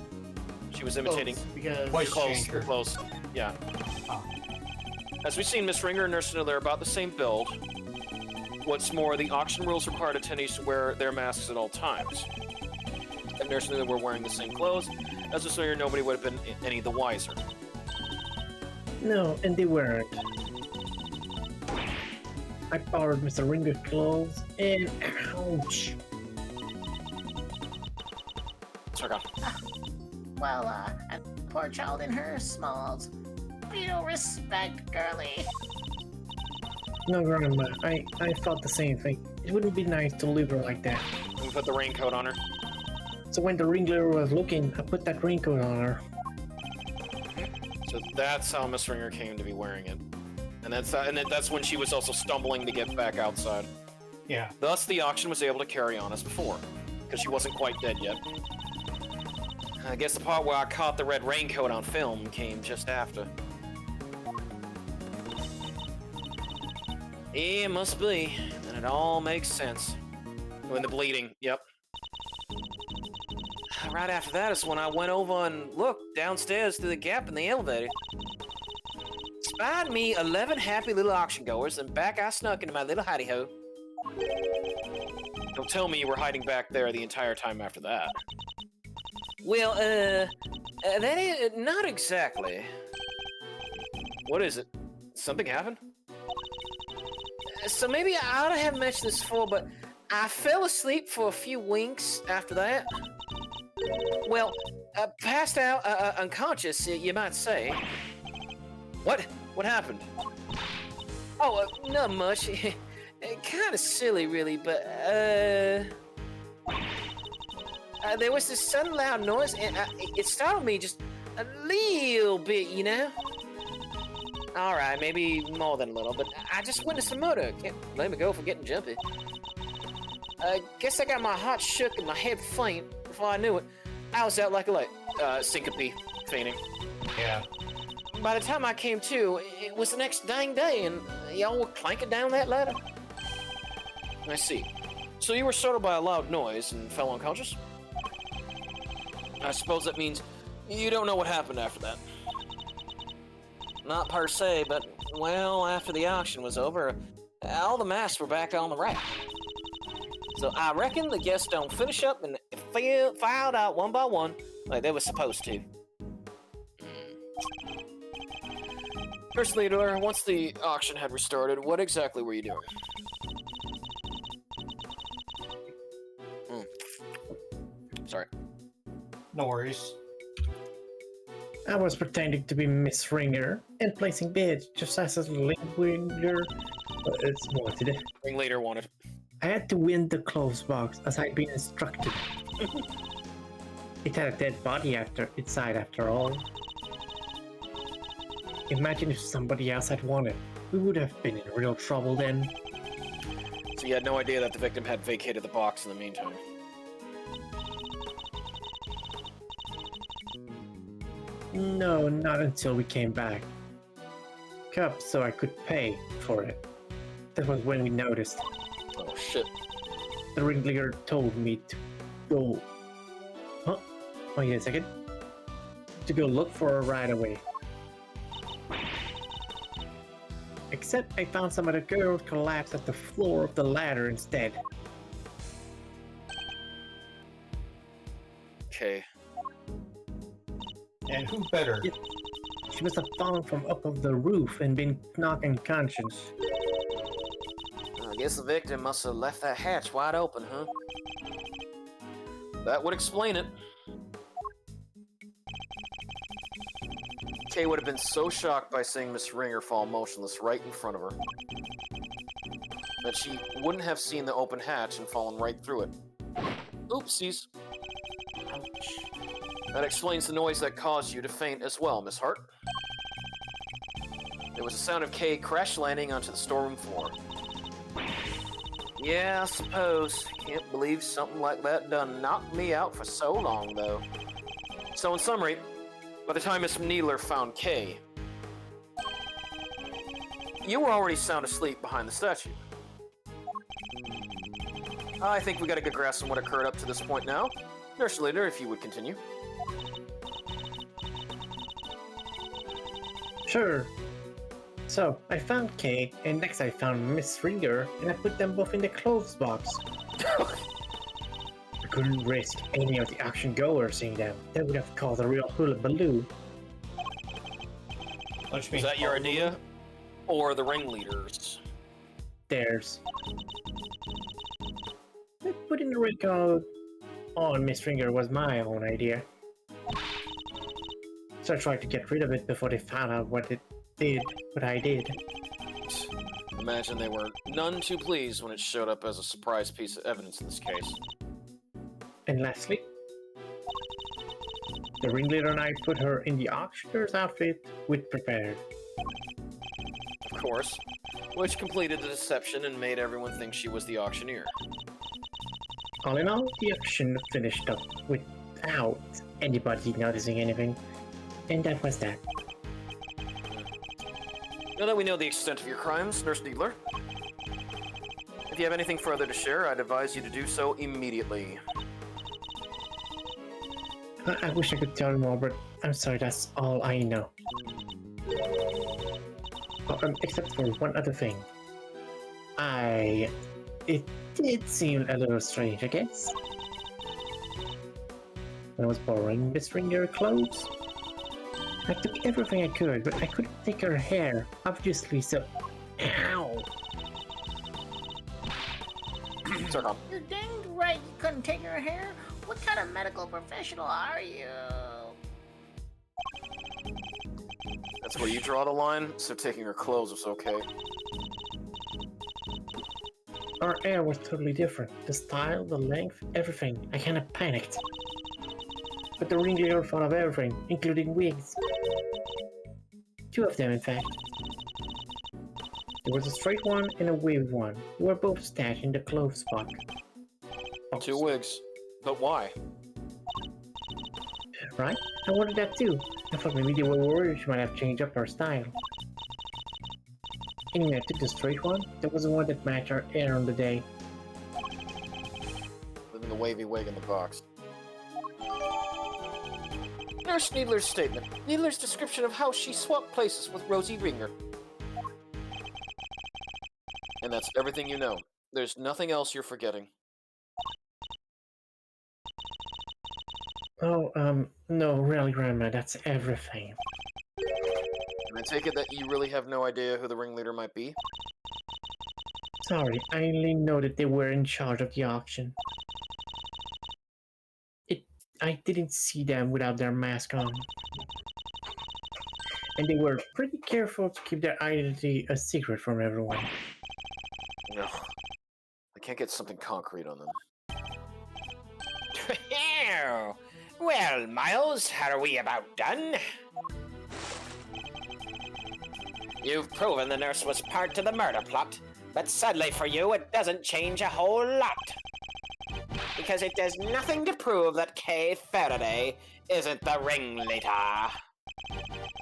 She was imitating clothes. Yeah. Oh. As we've seen, Miss Ringer and Nurse Needler are about the same build. What's more, the auction rules required attendees to wear their masks at all times. If Nurse Needler were wearing the same clothes as Miss Ringer, nobody would have been any the wiser. No, and they weren't. I borrowed Mr. Ringer's clothes, and ouch! Sorry, Well, a poor child in her smalls. You don't respect girly. No, Grandma, I thought the same thing. It wouldn't be nice to leave her like that. We put the raincoat on her. So when the ringleader was looking, I put that raincoat on her. So that's how Miss Ringer came to be wearing it. And that's when she was also stumbling to get back outside. Yeah. Thus, the auction was able to carry on as before, because she wasn't quite dead yet. I guess the part where I caught the red raincoat on film came just after. Yeah, it must be. And it all makes sense. When the bleeding, yep. Right after that is when I went over and looked downstairs through the gap in the elevator. Spied me 11 happy little auction goers, and back I snuck into my little hidey ho. Don't tell me you were hiding back there the entire time after that. Well, that is not exactly. What is it? Something happened? So maybe I ought to have mentioned this before, but I fell asleep for a few winks after that. Well, passed out, unconscious, you might say. What? What happened? Oh, not much. Kind of silly, really, but, there was this sudden loud noise, and it startled me just a little bit, you know? Alright, maybe more than a little, but I just witnessed a murder. Can't blame me go for getting jumpy. I guess I got my heart shook and my head faint. Before I knew it, I was out like a light. Syncope, fainting. Yeah. By the time I came to, it was the next dang day, and y'all were clanking down that ladder. I see. So you were startled by a loud noise and fell unconscious? I suppose that means you don't know what happened after that. Not per se, but, well, after the auction was over, all the masks were back on the rack. So I reckon the guests don't finish up and filed out one by one like they were supposed to. First leader, once the auction had restarted, what exactly were you doing? Sorry. No worries. I was pretending to be Miss Ringer and placing bids just as a ringleader wanted. Ringleader wanted. I had to win the clothes box as I'd been instructed. It had a dead body inside after all. Imagine if somebody else had won it. We would have been in real trouble then. So you had no idea that the victim had vacated the box in the meantime? No, not until we came back. Cup so I could pay for it. That was when we noticed. Oh shit. The ringleader told me to go... Huh? Wait a second. To go look for her right away. Except I found some other girls collapsed at the floor of the ladder instead. Okay. And who better? She must have fallen from up of the roof and been knocked unconscious. I guess the victim must have left that hatch wide open, huh? That would explain it. Kay would have been so shocked by seeing Miss Ringer fall motionless right in front of her that she wouldn't have seen the open hatch and fallen right through it. Oopsies. That explains the noise that caused you to faint as well, Miss Hart. There was a sound of Kay crash landing onto the storeroom floor. Yeah, I suppose. Can't believe something like that done knocked me out for so long, though. So in summary, by the time Miss Needler found Kay, you were already sound asleep behind the statue. I think we got a good grasp on what occurred up to this point now. Nurse Leader, if you would continue. Sure. So, I found Kay, and next I found Miss Ringer, and I put them both in the clothes box. I couldn't risk any of the auction goers seeing them. That would have caused a real hullabaloo. Which Was that your idea? Or the ringleaders? Theirs. Putting the red coat on Miss Ringer was my own idea. So I tried to get rid of it before they found out what I did. Imagine they were none too pleased when it showed up as a surprise piece of evidence in this case. And lastly, the ringleader and I put her in the auctioneer's outfit we'd prepared. Of course, which completed the deception and made everyone think she was the auctioneer. All in all, the auction finished up without anybody noticing anything, and that was that. Now that we know the extent of your crimes, Nurse Needler, if you have anything further to share, I'd advise you to do so immediately. I wish I could tell you more, but I'm sorry, that's all I know. Oh, except for one other thing. It did seem a little strange, I guess. When I was borrowing Miss Ringer's clothes, I took everything I could, but I couldn't take her hair, obviously, so... Ow! Circle. You're dang right you couldn't take her hair. What kind of medical professional are you? That's where you draw the line, so taking her clothes was okay. Our hair was totally different. The style, the length, everything. I kinda panicked. But the ringleader thought of everything, including wigs. 2 of them, in fact. There was a straight one and a wavy one. They were both stashed in the clothes box. 2 wigs. But why? Right? I wanted that too. I thought maybe they were worried she might have changed up her style. Anyway, I took the straight one. There was the one that matched our hair on the day. Leaving the wavy wig in the box. Nurse Needler's statement. Needler's description of how she swapped places with Rosie Ringer. And that's everything you know. There's nothing else you're forgetting. Oh, no, really, Grandma, that's everything. And I take it that you really have no idea who the ringleader might be? Sorry, I only know that they were in charge of the auction. I didn't see them without their mask on. And they were pretty careful to keep their identity a secret from everyone. No. I can't get something concrete on them. Well, Miles, are we about done? You've proven the nurse was part of the murder plot, but sadly for you, it doesn't change a whole lot. Because it does nothing to prove that Kay Faraday isn't the ringleader.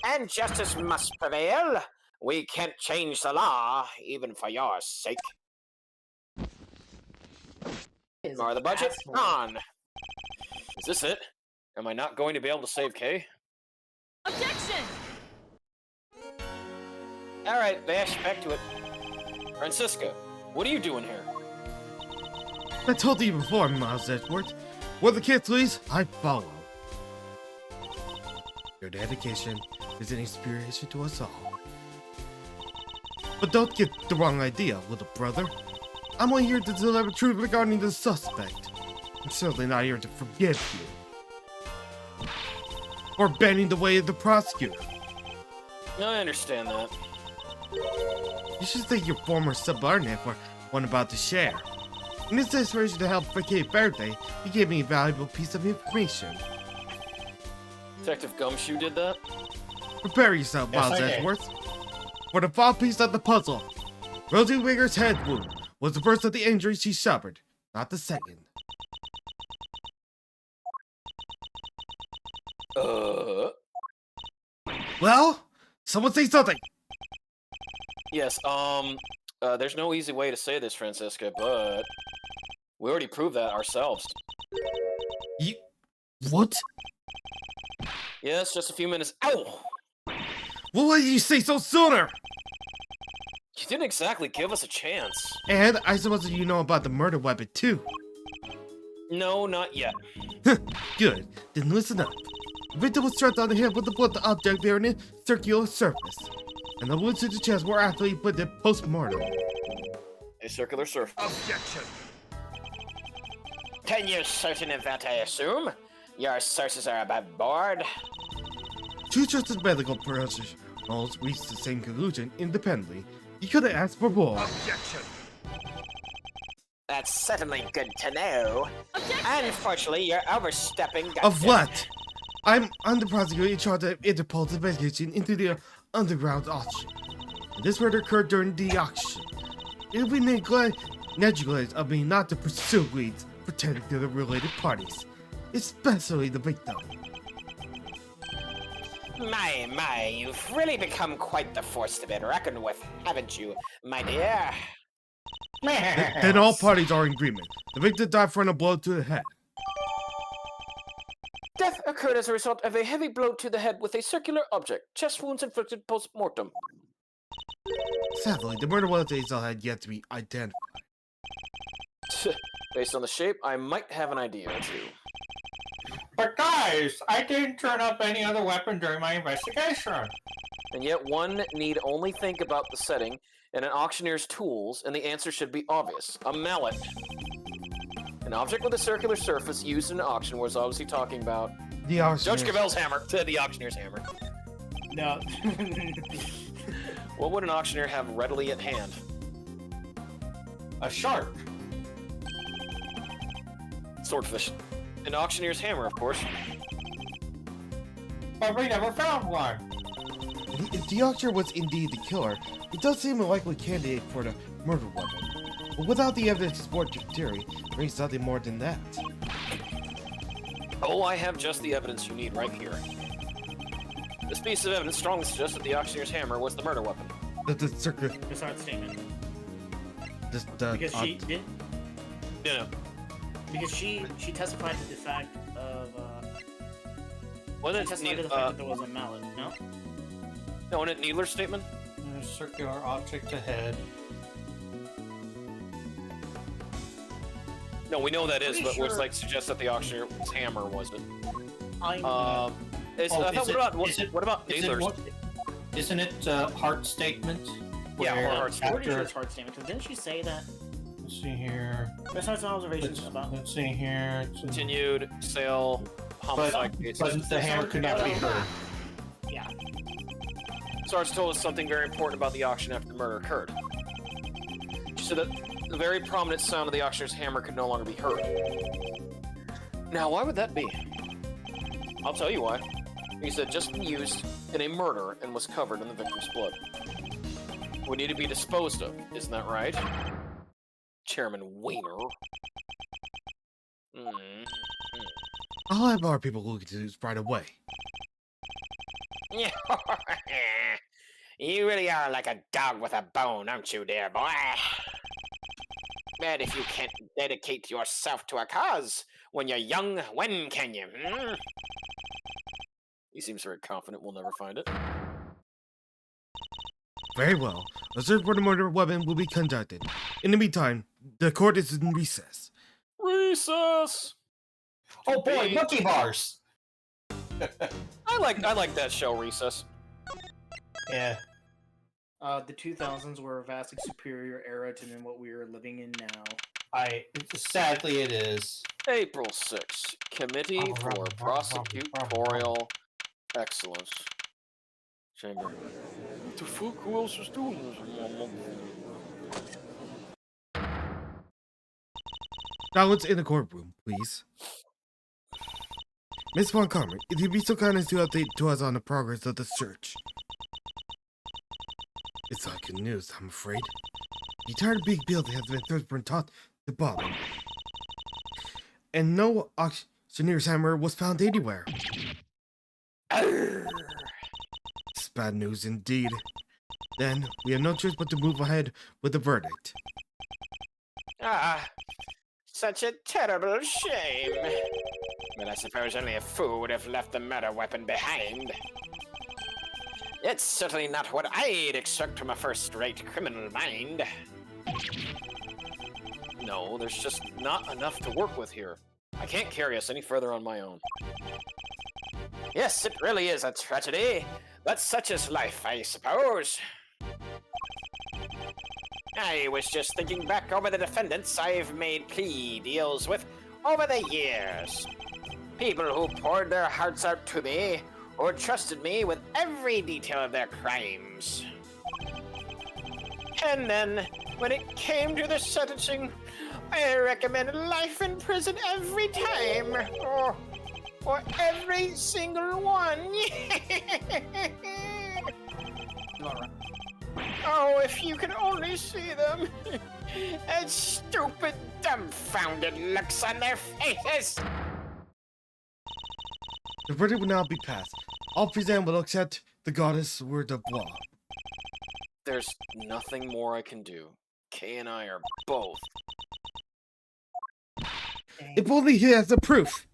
And justice must prevail. We can't change the law, even for your sake. Are the budget? On. Is this it? Am I not going to be able to save Kay? Objection! Alright, Bash, back to it. Francisca, what are you doing here? I told you before, Miles Edgeworth. Where the kids leads, I follow. Your dedication is an inspiration to us all. But don't get the wrong idea, little brother. I'm only here to deliver truth regarding the suspect. I'm certainly not here to forgive you. Or bending the way of the prosecutor. I understand that. You should thank your former subordinate for one about to share. In his desperation to help Kay Faraday, he gave me a valuable piece of information. Detective Gumshoe did that? Prepare yourself, Yes, Miles I did. Edgeworth. For the final piece of the puzzle, Rosie Ringer's head wound was the first of the injuries she suffered, not the second. Well, someone say something! Yes, there's no easy way to say this, Francisca, but we already proved that ourselves. You... What? Yes, just a few minutes. Ow! Well, why did you say so sooner? You didn't exactly give us a chance. And I suppose you know about the murder weapon, too. No, not yet. Good. Then listen up. The victim was struck on the head with a blunt object bearing a circular surface. And the wounds to the chest were actually put in post-mortem. A circular surface. Objection! Can you certain of that, I assume? Your sources are above board. Two trusted medical professionals reached the same conclusion independently, You could have asked for more. Objection. That's certainly good to know. Unfortunately, you're overstepping. Of what? I'm the prosecutor in charge of Interpol's investigation into the underground auction. This murder occurred during the auction. It would be negligent of me not to pursue leads pertaining to the related parties, especially the victim. My, you've really become quite the force to be reckoned with, haven't you, my dear? Then all parties are in agreement. The victim died from a blow to the head. Death occurred as a result of a heavy blow to the head with a circular object. Chest wounds inflicted post-mortem. Sadly, the murder weapon had yet to be identified. Based on the shape, I might have an idea or two. But guys, I didn't turn up any other weapon during my investigation. And yet one need only think about the setting and an auctioneer's tools, and the answer should be obvious. A mallet. An object with a circular surface used in an auction was obviously talking about The auctioneer. Judge Cavell's hammer. The auctioneer's hammer. No. What would an auctioneer have readily at hand? A shark. Swordfish. An auctioneer's hammer, of course. But we never found one. If the auctioneer was indeed the killer, it does seem a likely candidate for the murder weapon. But without the evidence to support your theory, there is nothing more than that. Oh, I have just the evidence you need right here. This piece of evidence strongly suggests that the auctioneer's hammer was the murder weapon. The circular. VaStar's statement. The Because she did. Yeah. Because she testified to the fact of. Wasn't She it testified to the fact that there was a mallet. No. No, wasn't it Needler's statement? A circular object ahead. No, we know that is, Pretty but sure- what's like suggests that the auctioneer's hammer was it. I'm. Oh, What about Needler's? Isn't it Hart's statement? Yeah, Where Hart's I'm pretty sure after- it's hard statement. Because didn't she say that? Let's see here. VaStar's observations about. Let's see here. Continued sale homicide cases. But the hammer could not be heard. Yeah. Sarge told us something very important about the auction after the murder occurred. She said that the very prominent sound of the auctioneer's hammer could no longer be heard. Now, why would that be? I'll tell you why. He said just been used in a murder and was covered in the victim's blood. Would need to be disposed of, isn't that right? Chairman Wiener. I'll have our people look into this right away. You really are like a dog with a bone, aren't you, dear boy? But if you can't dedicate yourself to a cause when you're young, when can you? Hmm? He seems very confident we'll never find it. Very well. A search for the murder weapon will be conducted. In the meantime, the court is in recess. Recess! Oh boy, monkey bars. I like that show, Recess. Yeah. The 2000s were a vastly superior era to than what we are living in now. Sadly it is. April 6th. Committee for Prosecutorial Excellence. Chamber. What the fuck? Who else is doing this? Silence in the courtroom, please. Miss Von Karmer, if you'd be so kind as to update to us on the progress of the search. It's not good news, I'm afraid. The entire big building has been thirst from top to bottom. And no auctioneer's hammer was found anywhere. It's bad news indeed. Then, we have no choice but to move ahead with the verdict. Ah, such a terrible shame. But I suppose only a fool would have left the murder weapon behind. It's certainly not what I'd expect from a first-rate criminal mind. No, there's just not enough to work with here. I can't carry us any further on my own. Yes, it really is a tragedy, but such is life, I suppose. I was just thinking back over the defendants I've made plea deals with over the years. People who poured their hearts out to me, or trusted me with every detail of their crimes. And then, when it came to the sentencing, I recommended life in prison every time. Or every single one. Oh, if you can only see them. And stupid, dumbfounded looks on their faces. The verdict will now be passed. All present will accept the goddess' word of law. There's nothing more I can do. Kay and I are both. If only he has the proof!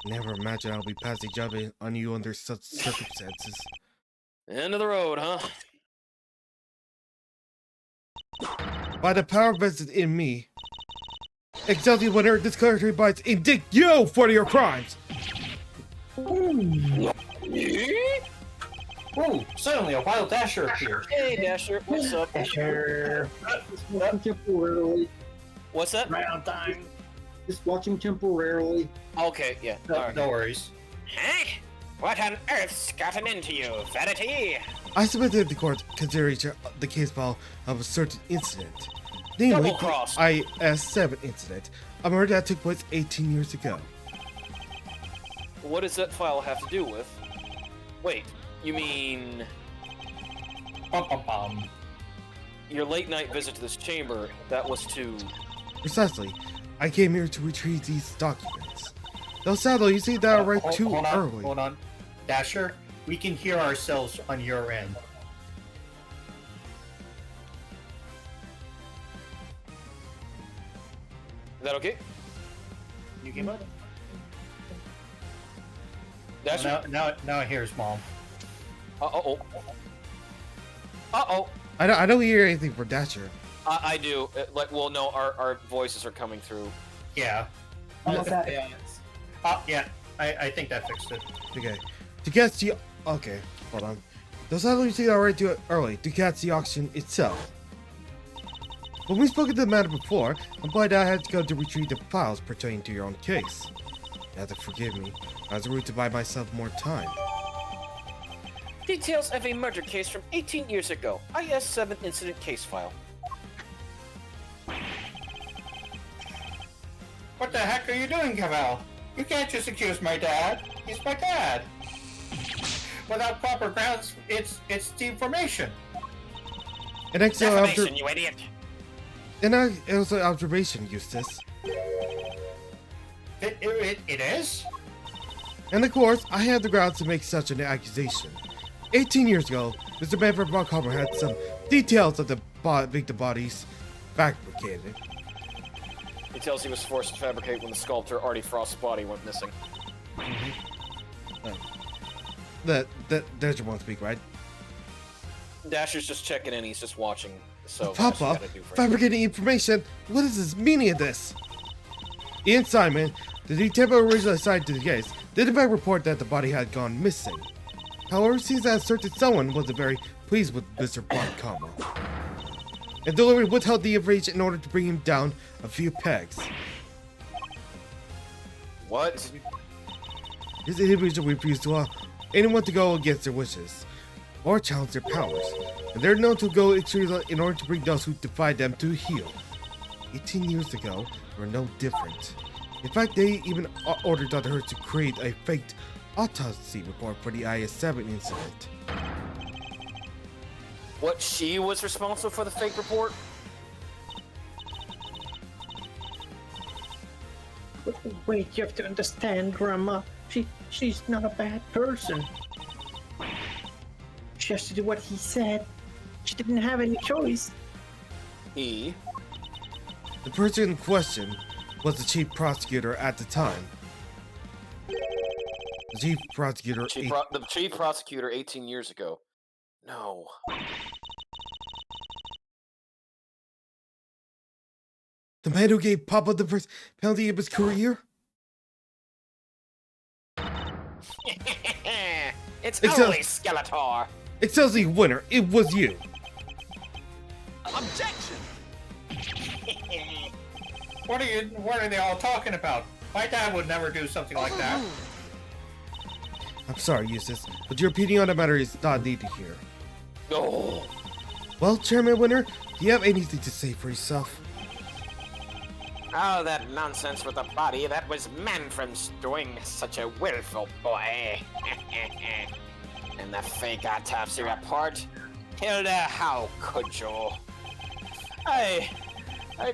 Never imagine I'll be passing judgment on you under such circumstances. End of the road, huh? By the power vested in me, Excelsior winner, this country bites indict you for your crimes! Ooh, suddenly a wild Dasher appeared. Hey, Dasher, what's up? Dasher. Temporarily. What's that? Right on time. Just watching temporarily. Okay, yeah. No, Alright. no worries. Huh? What on earth's gotten into you, Vanity? I submitted the court consideration the case file of a certain incident. Namely, the Double-cross. IS-7 incident, a murder that took place 18 years ago. What does that file have to do with? Wait, you mean Bum, bum, bum. your late night visit to this chamber, that was to... Precisely. I came here to retrieve these documents. Though sadly, you see that I read too hold on, early. Hold on. Dasher, we can hear ourselves on your end. Is that okay? You came up. Dasher? Now I hear his mom. Uh-oh. Uh-oh. I don't hear anything for Dasher. I do. Well, no, our voices are coming through. Yeah. Yeah. Yeah. I think that fixed it. Okay. To catch the... Okay, hold on. Though sadly, you see that I read too early to catch the auction itself. When we spoke of the matter before, I'm glad I had to go to retrieve the files pertaining to your own case. You have to forgive me. I was rude to buy myself more time. Details of a murder case from 18 years ago. IS-7 incident case file. What the heck are you doing, Cavell? You can't just accuse my dad. He's my dad. Without proper grounds, it's deformation. An Defamation, you idiot! observation, Eustace. It is? And of course, I had the grounds to make such an accusation. 18 years ago, Mr. Manfred Brockhammer had some details of the victim bodies fabricated. He tells he was forced to fabricate when the sculptor Artie Frost's body went missing. Dasher won't speak, right? Dasher's just checking in, he's just watching. So Papa, fabricating information? What is this meaning of this? Ian Simon, the detective originally assigned to the case, did in fact report that the body had gone missing. However, it seems that a certain someone wasn't very pleased with Mr. Brockhammer, and deliberately withheld the information in order to bring him down a few pegs. What? This individual refused to allow anyone to go against their wishes or challenge their powers, and they're known to go extremely in order to bring those who defy them to heel. 18 years ago, they were no different. In fact, they even ordered Dr. Hurst to create a faked autopsy report for the IS-7 incident. What, she was responsible for the fake report? Wait, you have to understand, Grandma. She's not a bad person. She has to do what he said. She didn't have any choice. He? The person in question was the chief prosecutor at the time. The chief prosecutor... The chief prosecutor 18 years ago. No. The man who gave Papa the first penalty of his career? It's Excel- only Skeletor. Excelsior winner, it was you. Objection! What are they all talking about? My dad would never do something like that. I'm sorry, Eustace, but your opinion on the matter is not needed here. Oh. Well, Chairman Winner, do you have anything to say for yourself? Oh, that nonsense with the body. That was Manfred's doing. Such a willful boy. And the fake autopsy report. Hilda, how could you? I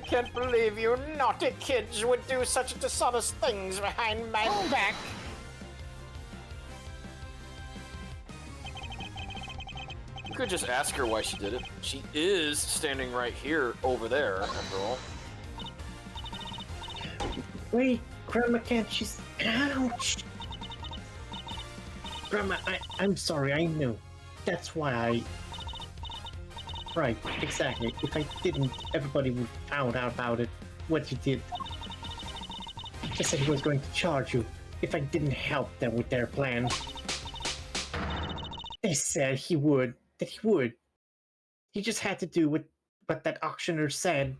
can't believe you naughty kids would do such dishonest things behind my back. You could just ask her why she did it. She is standing right here, over there, after all. Wait, Grandma can't. She's. Ouch! Grandma, I'm sorry, I knew. That's why I. Right, exactly. If I didn't, everybody would found out about it. What you did. Just said he was going to charge you if I didn't help them with their plan. They said he would. That he would. He just had to do what that auctioneer said.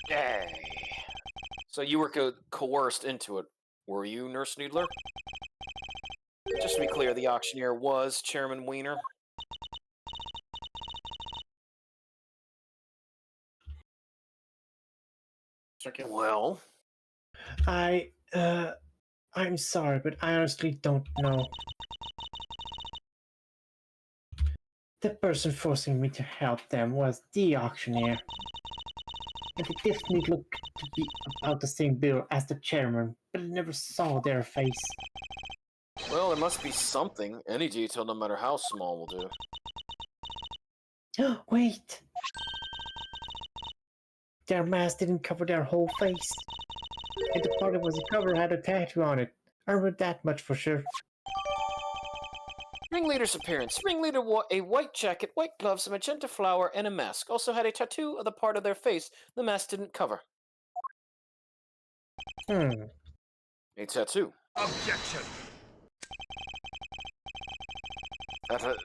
Yay. So you were coerced into it, were you, Nurse Needler? Just to be clear, the auctioneer was Chairman Wiener. Well, I'm sorry, but I honestly don't know. The person forcing me to help them was the auctioneer. And it definitely looked to be about the same bill as the chairman, but I never saw their face. well, there must be something. Any detail, no matter how small, will do. Wait! Their mask didn't cover their whole face. And the part that was covered had a tattoo on it. I remember that much for sure. Ringleader's appearance. Ringleader wore a white jacket, white gloves, a magenta flower, and a mask. Also had a tattoo of the part of their face the mask didn't cover. A tattoo. Objection.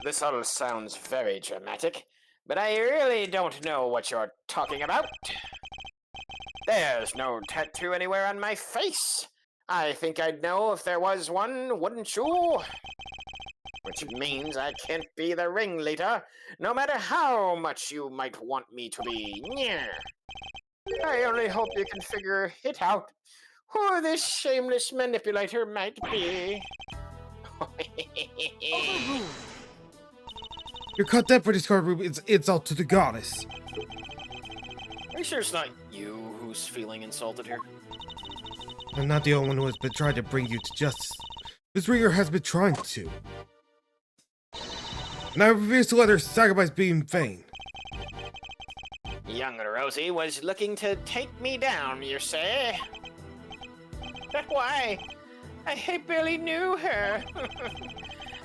This all sounds very dramatic, but I really don't know what you're talking about. There's no tattoo anywhere on my face. I think I'd know if there was one, wouldn't you? Which means I can't be the ringleader, no matter how much you might want me to be. Yeah. I only hope you can figure it out who this shameless manipulator might be. You're cut dead for this courtroom. It's insult to the goddess. Are you sure it's not you who's feeling insulted here? I'm not the only one who has been trying to bring you to justice. Miss Ringer has been trying to. And I refuse to let her sacrifice be in vain. Young Rosie was looking to take me down, you say? But why? I barely knew her.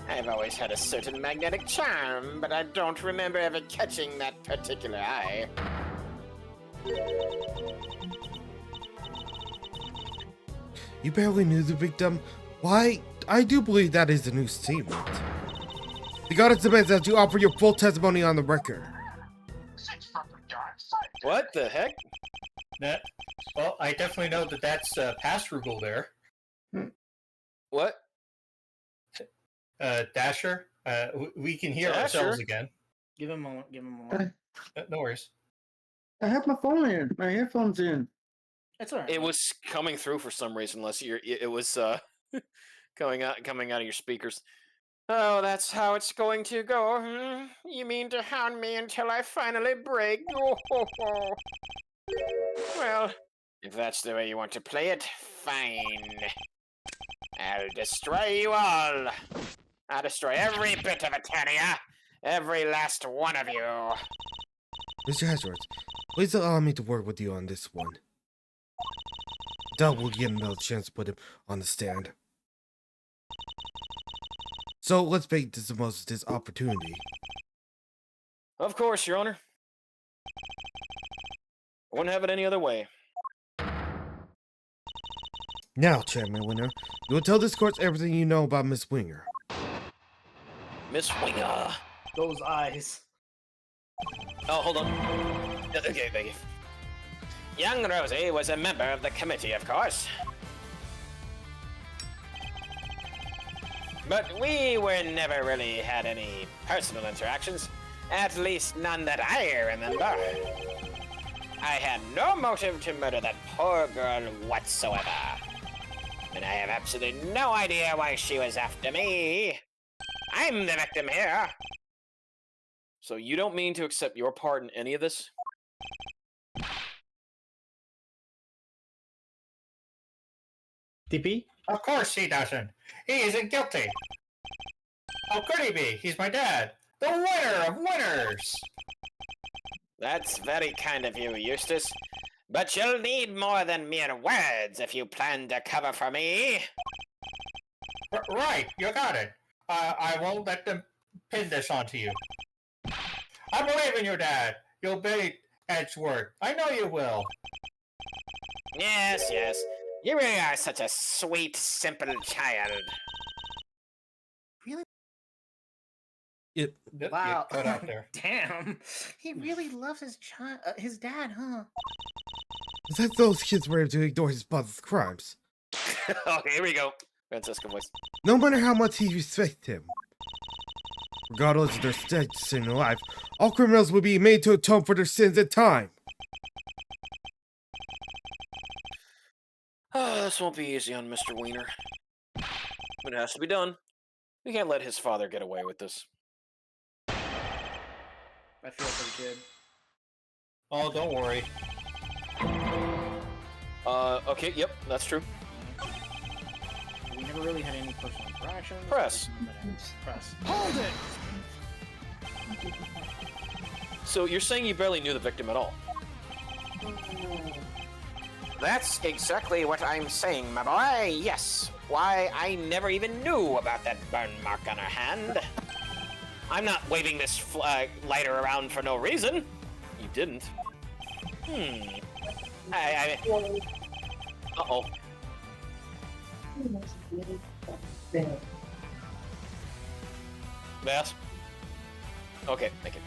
I've always had a certain magnetic charm, but I don't remember ever catching that particular eye. You barely knew the victim? Why, I do believe that is a new statement. The goddess demands that you offer your full testimony on the record. What the heck? Well, I definitely know that that's past Rugal there. What? Dasher, we can hear Dasher? ourselves again. Give him a moment. Give him a moment. No worries. I have my phone in. My headphones in. It's alright. It was coming through for some reason, unless it was coming out of your speakers. Oh, that's how it's going to go. You mean to hound me until I finally break? Well, if that's the way you want to play it, fine. I'll destroy you all. I'll destroy every bit of Eternia. Every last one of you. Mr. Hashworth, please allow me to work with you on this one. Doubt we'll get another chance to put him on the stand. So let's make the most of this opportunity. Of course, Your Honor. I wouldn't have it any other way. Now, Chairman Winner, you will tell this court everything you know about Miss Winger. Miss Winger. Those eyes. Oh, hold on. Okay, thank you. Young Rosie was a member of the committee, of course. but we were never really had any personal interactions. At least none that I remember. I had no motive to murder that poor girl whatsoever. And I have absolutely no idea why she was after me. I'm the victim here. So you don't mean to accept your part in any of this? TP? Of course he doesn't. He isn't guilty. How could he be? He's my dad. The winner of winners. That's very kind of you, Eustace. But you'll need more than mere words if you plan to cover for me. Right, you got it. I won't let them pin this onto you. I believe in your dad. You'll beat Edgeworth. I know you will. Yes, yes. You really are such a sweet, simple child. It. Wow. Cut out there. Damn. He really loves his dad, huh? Is that those kids were able to ignore his father's crimes? Okay, here we go. Francisco voice. No matter how much he respects him. Regardless of their status in life, all criminals will be made to atone for their sins in time. This won't be easy on Mr. Wiener. But it has to be done. We can't let his father get away with this. I feel for the kid. Oh, don't worry. Okay, yep, that's true. We never really had any personal interactions. Press. Press. Hold it! So you're saying you barely knew the victim at all? That's exactly what I'm saying, my boy. Yes. Why, I never even knew about that burn mark on her hand. I'm not waving this lighter around for no reason. You didn't. Uh-oh. Bass? Okay, thank you.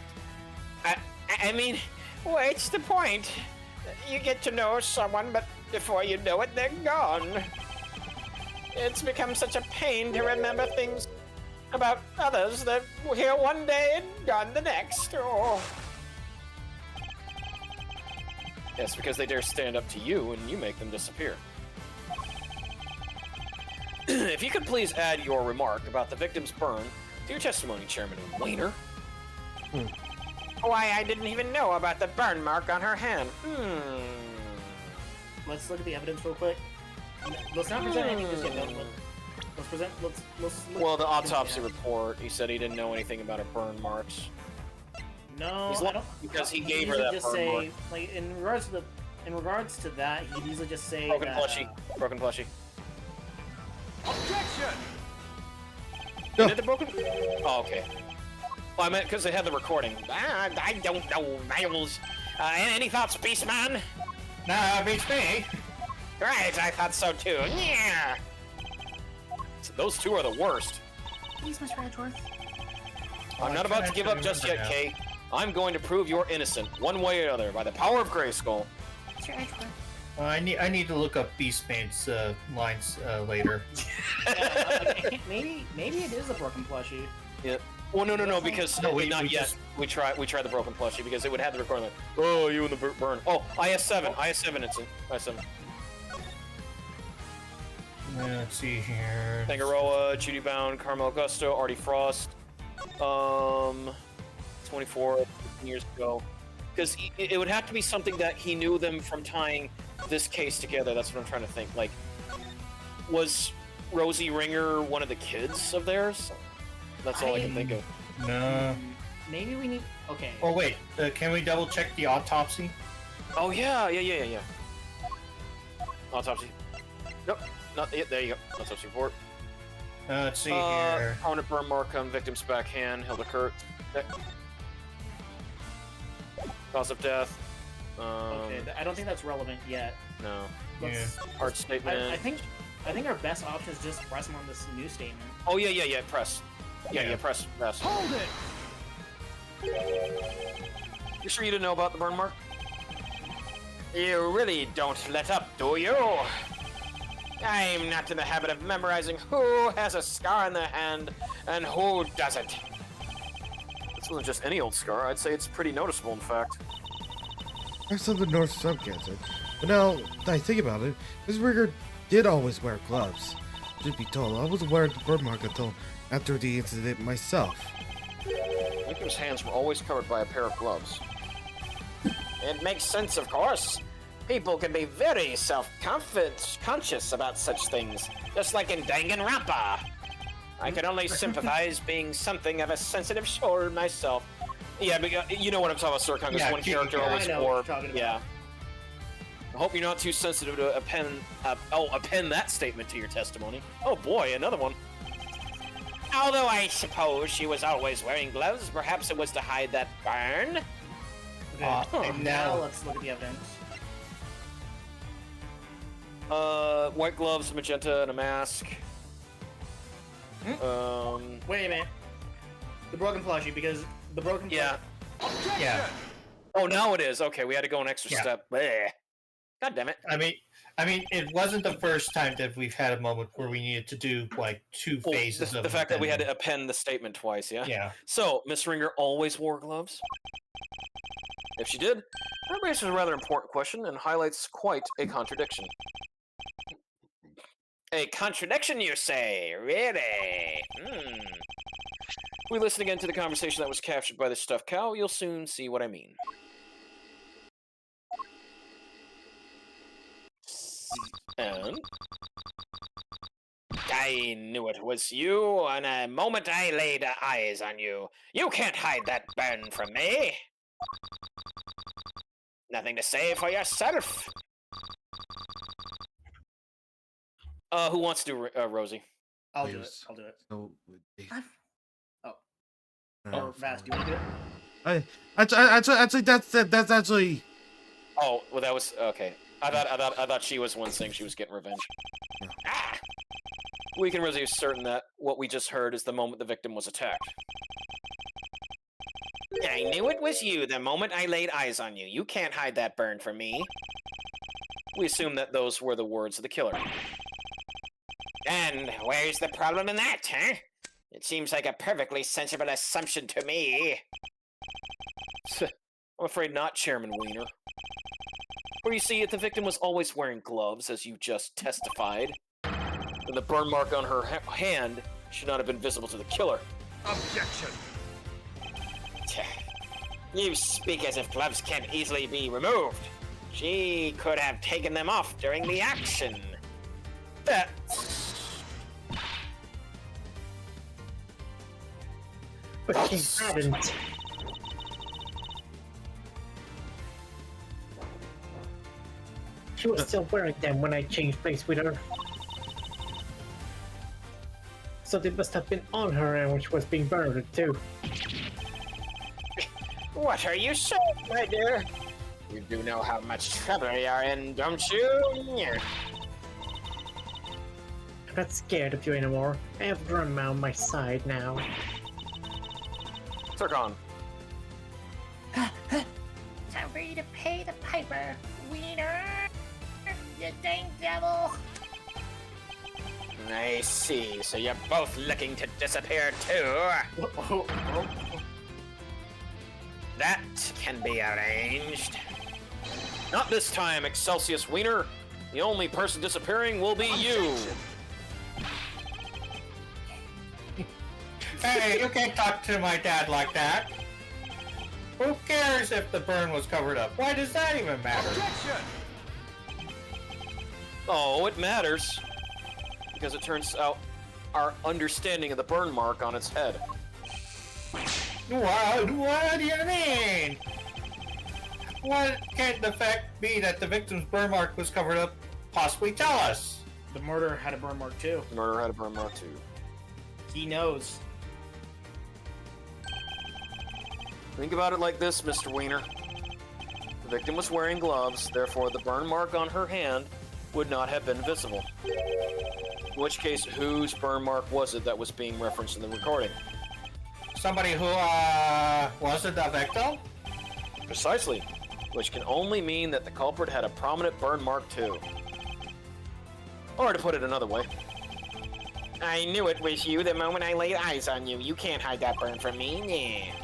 I mean, what's the point? You get to know someone, but before you know it, they're gone. It's become such a pain to remember things about others that were here one day and gone the next. Oh. Yes, because they dare stand up to you and you make them disappear. If you could please add your remark about the victim's burn to your testimony, Chairman Wiener. Why, I didn't even know about the burn mark on her hand. Let's look at the evidence real quick. Let's not present anything just yet. Let's present. Let's look Well, the at autopsy report, he said he didn't know anything about her burn marks. No, He's I don't. because he he'd gave her easily that just burn say, mark. like, in regards to that, he'd easily just say Broken that, plushie. Broken plushie. Objection! No. Did it the broken? Oh, okay. Well, I meant because they had the recording. I don't know, Miles. Any thoughts, Beastman? Nah, beats me. Right, I thought so too. Yeah. Those two are the worst. Please, Mr. Edgeworth. I'm not about to give up just yet, Kay. I'm going to prove you're innocent, one way or another, by the power of Grayskull. Mr. Edgeworth. I need to look up Beastman's lines later. Maybe it is a broken plushie. Yeah. Well, no, because No, not yet. just- We tried the broken plushie because it would have the recording like, oh, you in the burn. Oh, IS7, instant. IS7. Let's see here. Tangaroa, Judy Bound, Carmel Augusto, Artie Frost. 24 years ago. Because it would have to be something that he knew them from tying this case together. That's what I'm trying to think. Like, was Rosie Ringer one of the kids of theirs? That's all I can think of. No. Maybe we need. Okay. Oh wait, can we double check the autopsy? Oh yeah. Autopsy. Nope. Not yet. There you go. Autopsy report. Let's see here. Prominent burn mark on victim's backhand. Hilda Kurt. Cause of death. Okay. I don't think that's relevant yet. No. Let's, Art statement. I think our best option is just press him on this new statement. Oh yeah. Press. Yeah. Press. Hold it! You sure you didn't know about the burn mark? You really don't let up, do you? I'm not in the habit of memorizing who has a scar on their hand and who doesn't. This wasn't just any old scar. I'd say it's pretty noticeable, in fact. There's something North Sub can't say. But now that I think about it, Miss Rigger did always wear gloves. Truth be told, I wasn't wearing the birthmark until after the incident myself. Victim's hands were always covered by a pair of gloves. It makes sense, of course. People can be very self-conscious about such things, just like in Danganronpa. I can only sympathize being something of a sensitive soul myself. Yeah, but you know what I'm talking about, Sir Kong. This one character always wore. Yeah. I hope you're not too sensitive to append that statement to your testimony. Oh boy, another one. Although I suppose she was always wearing gloves, perhaps it was to hide that burn. Okay, and now let's look at the evidence. White gloves, magenta, and a mask. Wait a minute. The broken plushie, because the broken plushie... Yeah. Yeah. Oh, now it is. Okay, we had to go an extra step. Bleh. God damn it. I mean, it wasn't the first time that we've had a moment where we needed to do like two phases of the fact that we had to append the statement twice, yeah? Yeah. So, Miss Ringer always wore gloves? If she did, that raises a rather important question and highlights quite a contradiction. A contradiction, you say? Really? If we listen again to the conversation that was captured by the stuffed cow, you'll soon see what I mean. And? I knew it was you, and the moment I laid eyes on you. You can't hide that burn from me. Nothing to say for yourself. Who wants to do Rosie? I'll do it. I'll do it. So, Or Vast, do you want to do it? Actually, that's actually. Oh, well, that was okay. I thought she was one saying she was getting revenge. Ah! We can really be certain that what we just heard is the moment the victim was attacked. I knew it was you the moment I laid eyes on you. You can't hide that burn from me. We assume that those were the words of the killer. And where's the problem in that, huh? It seems like a perfectly sensible assumption to me. I'm afraid not, Chairman Wiener. For you see, if the victim was always wearing gloves, as you just testified, then the burn mark on her hand should not have been visible to the killer. Objection! You speak as if gloves can't easily be removed. She could have taken them off during the action. That. But she hadn't. She was still wearing them when I changed place with her. So they must have been on her and which was being burned too. What are you saying, my dear? You do know how much trouble you are in, don't you? I'm not scared of you anymore. I have Grandma on my side now. Turgon. Time for you to pay the piper, Wiener! You dang devil! I see, so you're both looking to disappear too. That can be arranged. Not this time, Excelsius Wiener. The only person disappearing will be you. Hey, you can't talk to my dad like that. Who cares if the burn was covered up? Why does that even matter? Objection! Oh, it matters. Because it turns out our understanding of the burn mark on its head. What do you mean? What can the fact be that the victim's burn mark was covered up possibly tell us? The murderer had a burn mark too. The murderer had a burn mark too. He knows. Think about it like this, Mr. Wiener. The victim was wearing gloves, therefore the burn mark on her hand would not have been visible. In which case, whose burn mark was it that was being referenced in the recording? Somebody who, wasn't the victim? Precisely. Which can only mean that the culprit had a prominent burn mark too. Or to put it another way, I knew it was you the moment I laid eyes on you. You can't hide that burn from me. Yeah.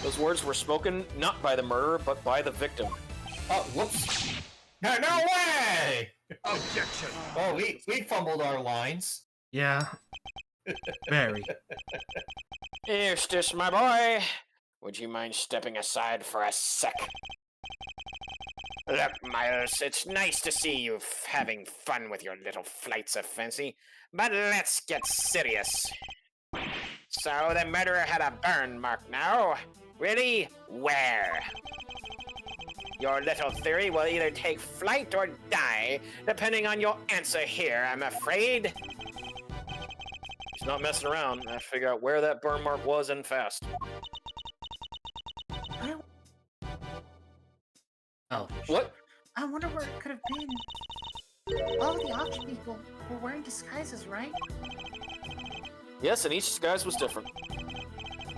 Those words were spoken not by the murderer, but by the victim. Oh, whoops. No way! Objection. Oh, we fumbled our lines. Yeah. Very. Eustace, my boy, would you mind stepping aside for a sec? Look, Miles, it's nice to see you having fun with your little flights of fancy, but let's get serious. So the murderer had a burn mark now. Really? Where? Your little theory will either take flight or die, depending on your answer here, I'm afraid. He's not messing around. I have to figure out where that burn mark was and fast. Oh. What? I wonder where it could have been. All the auction people were wearing disguises, right? Yes, and each disguise was different.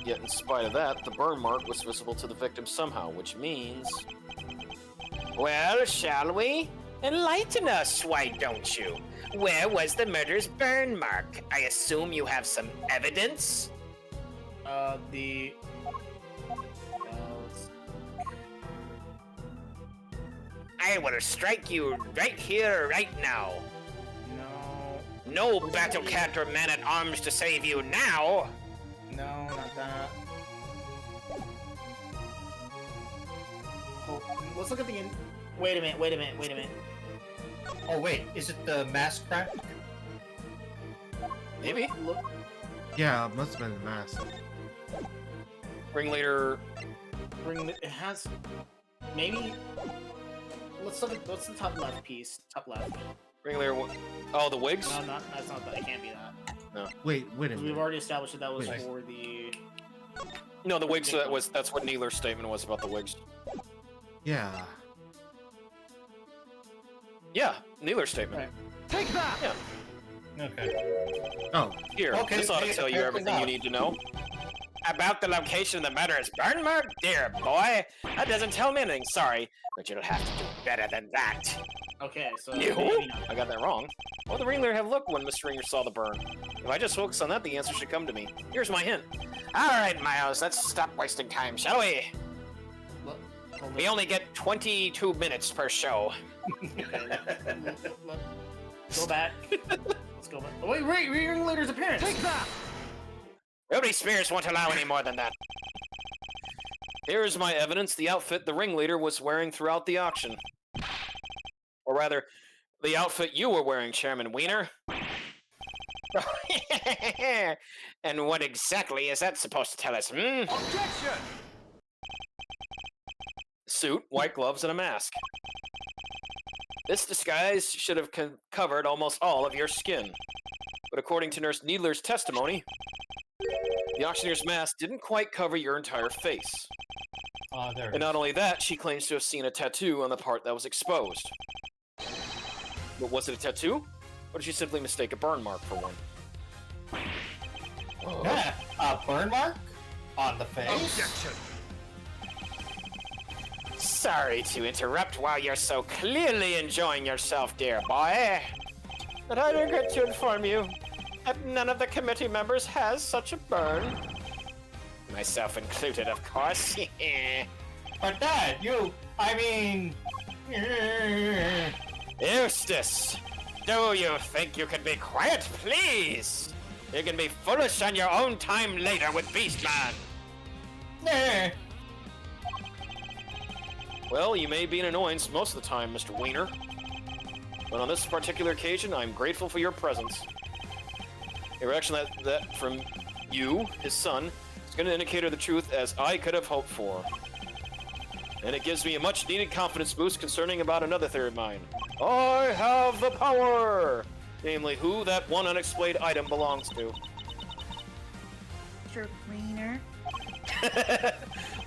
Yet, in spite of that, the burn mark was visible to the victim somehow, which means... Well, shall we? Enlighten us, why don't you? Where was the murder's burn mark? I assume you have some evidence? I will strike you right here, right now. No battle cat or man at arms to save you now. No, not that. Oh, let's look at the. Wait a minute. Oh wait, is it the mask crack? Maybe. Look. Yeah, it must have been the mask. Ringleader... It has. Maybe. What's the top left piece? Top left. Ringleader... Oh, the wigs? No, that's not that. It can't be that. No. Wait a We've minute. already established that was Wait. for the. No, the wigs, that's what Needler's statement was about the wigs. Yeah. Yeah, Needler's statement. Right. Take that! Yeah. Okay. Oh. Here, Okay, this ought to hey, tell you apparently everything you not. need to know. About the location of the murderer's burn mark? Dear boy, that doesn't tell me anything, sorry. But you'll have to do better than that. Okay, so. You? maybe not. I got that wrong. What would the Ringleader have looked when Mr. Ringer saw the burn? If I just focus on that, the answer should come to me. Here's my hint. Alright, Miles, let's stop wasting time, shall we? Look, hold We on. only get 22 minutes per show. Go back. Let's go back. Oh, wait, Ringleader's appearance. Take that! Ruby Spears won't allow any more than that. Here's my evidence, the outfit the Ringleader was wearing throughout the auction. Or rather, the outfit you were wearing, Chairman Wiener. And what exactly is that supposed to tell us, hmm? Objection! Suit, white gloves, and a mask. This disguise should have covered almost all of your skin. But according to Nurse Needler's testimony, the auctioneer's mask didn't quite cover your entire face. There. And not only that, she claims to have seen a tattoo on the part that was exposed. But was it a tattoo? Or did she simply mistake a burn mark for one? Yeah, a burn mark on the face. Objection! Sorry to interrupt while you're so clearly enjoying yourself, dear boy. But I regret to inform you that none of the committee members has such a burn. Myself included, of course. But Dad, Eustace, do you think you can be quiet, please? You can be foolish on your own time later with Beastman. Well, you may be an annoyance most of the time, Mr. Wiener. But on this particular occasion, I'm grateful for your presence. A reaction that from you, his son, is going to indicate the truth as I could have hoped for. And it gives me a much-needed confidence boost concerning about another theory of mine. I have the power! Namely, who that one unexplained item belongs to. Mr. Wiener.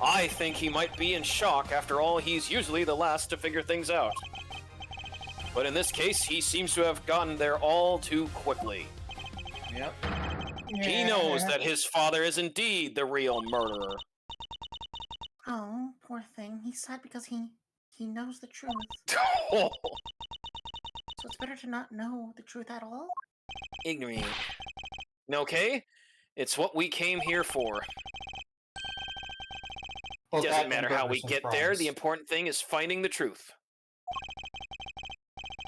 I think he might be in shock. After all, he's usually the last to figure things out. But in this case, he seems to have gotten there all too quickly. Yep. He knows that his father is indeed the real murderer. Oh, poor thing. He's sad because he knows the truth. So it's better to not know the truth at all? Ignorant. Okay? It's what we came here for. Well, It that doesn't and matter how we burgers and get there, fries. the important thing is finding the truth.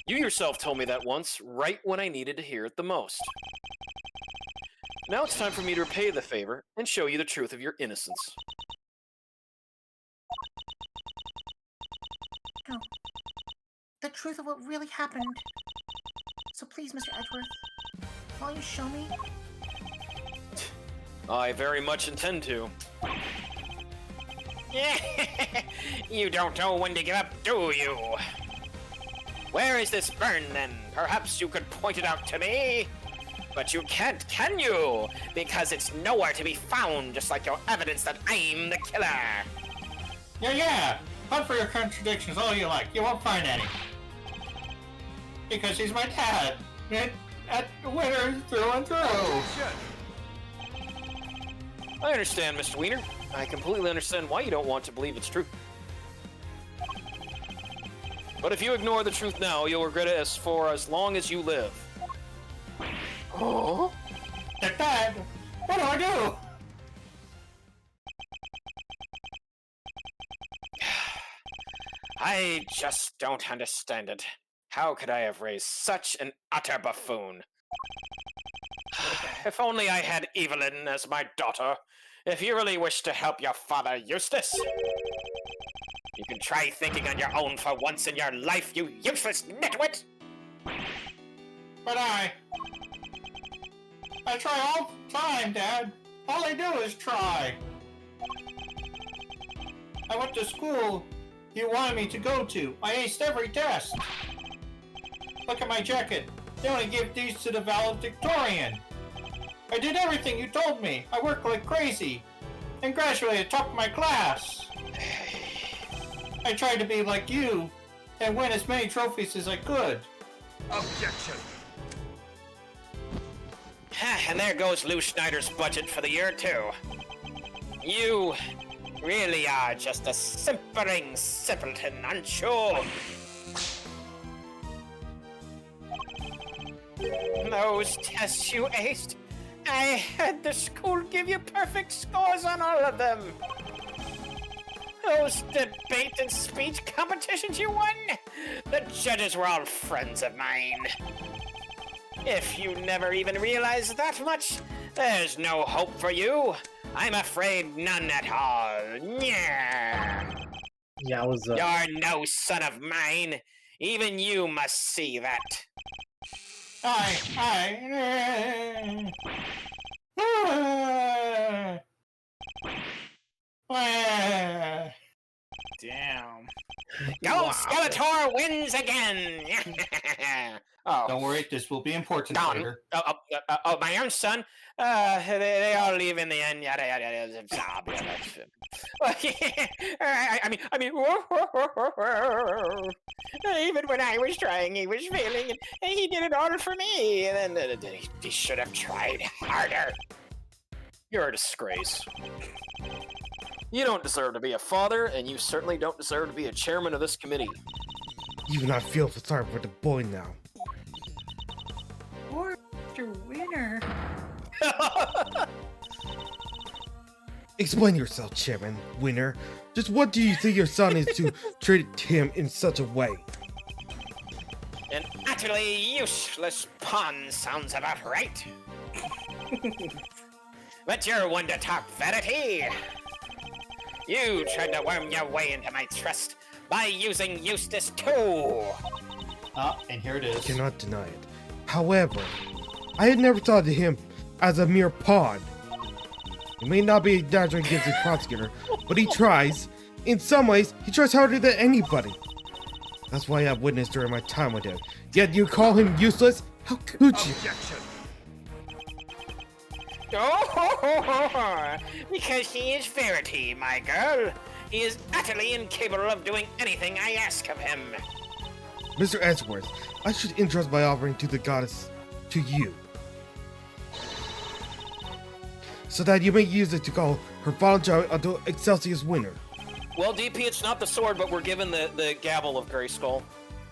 You yourself told me that once, right when I needed to hear it the most. Now it's time for me to repay the favor and show you the truth of your innocence. No. The truth of what really happened. So please, Mr. Edgeworth, will you show me? I very much intend to. You don't know when to give up, do you? Where is this burn, then? Perhaps you could point it out to me? But you can't, can you? Because it's nowhere to be found, just like your evidence that I'm the killer. Yeah. Hunt for your contradictions all you like. You won't find any. Because he's my dad. And at the winner through and through. Objection! I understand, Mr. Wiener. I completely understand why you don't want to believe it's true. But if you ignore the truth now, you'll regret it for as long as you live. Oh? Dad, what do I do? I just don't understand it. How could I have raised such an utter buffoon? If only I had Evelyn as my daughter. If you really wish to help your father, Eustace, you can try thinking on your own for once in your life, you useless nitwit! But I try all the time, Dad. All I do is try. I went to school you wanted me to go to. I aced every test. Look at my jacket. They only give these to the valedictorian. I did everything you told me. I worked like crazy. And graduated top of my class. I tried to be like you and win as many trophies as I could. Objection! And there goes Lou Schneider's budget for the year, too. You really are just a simpering simpleton, aren't you? Those tests you aced, I had the school give you perfect scores on all of them. Those debate and speech competitions you won, the judges were all friends of mine. If you never even realized that much, there's no hope for you. I'm afraid none at all. Yeah. Yowza. You're no son of mine. Even you must see that. Damn. Gold Skeletor wins again. Oh, Don't worry, this will be important Don. later. Oh, my own son. They all leave in the end. Yada yada yada. I mean. Even when I was trying, he was failing, and he did it all for me. And then he should have tried harder. You're a disgrace. You don't deserve to be a father, and you certainly don't deserve to be a chairman of this committee. Even I feel sorry for the boy now. Poor Mr. Winner. Explain yourself, Chairman, Winner. Just what do you think your son is to treat him in such a way? An utterly useless pawn sounds about right. But you're one to talk vanity. You tried to worm your way into my trust by using Eustace too. And here it is. Cannot deny it. However, I had never thought of him as a mere pawn. He may not be a natural gifted prosecutor, but he tries. In some ways, he tries harder than anybody. That's why I've witnessed during my time with him. Yet you call him useless? How could you? Objection! Oh, because he is Verity, my girl. He is utterly incapable of doing anything I ask of him. Mr. Edgeworth, I should entrust my offering to the goddess to you, so that you may use it to call her final job until Excelsior's winner. Well, DP, it's not the sword, but we're given the gavel of Grayskull.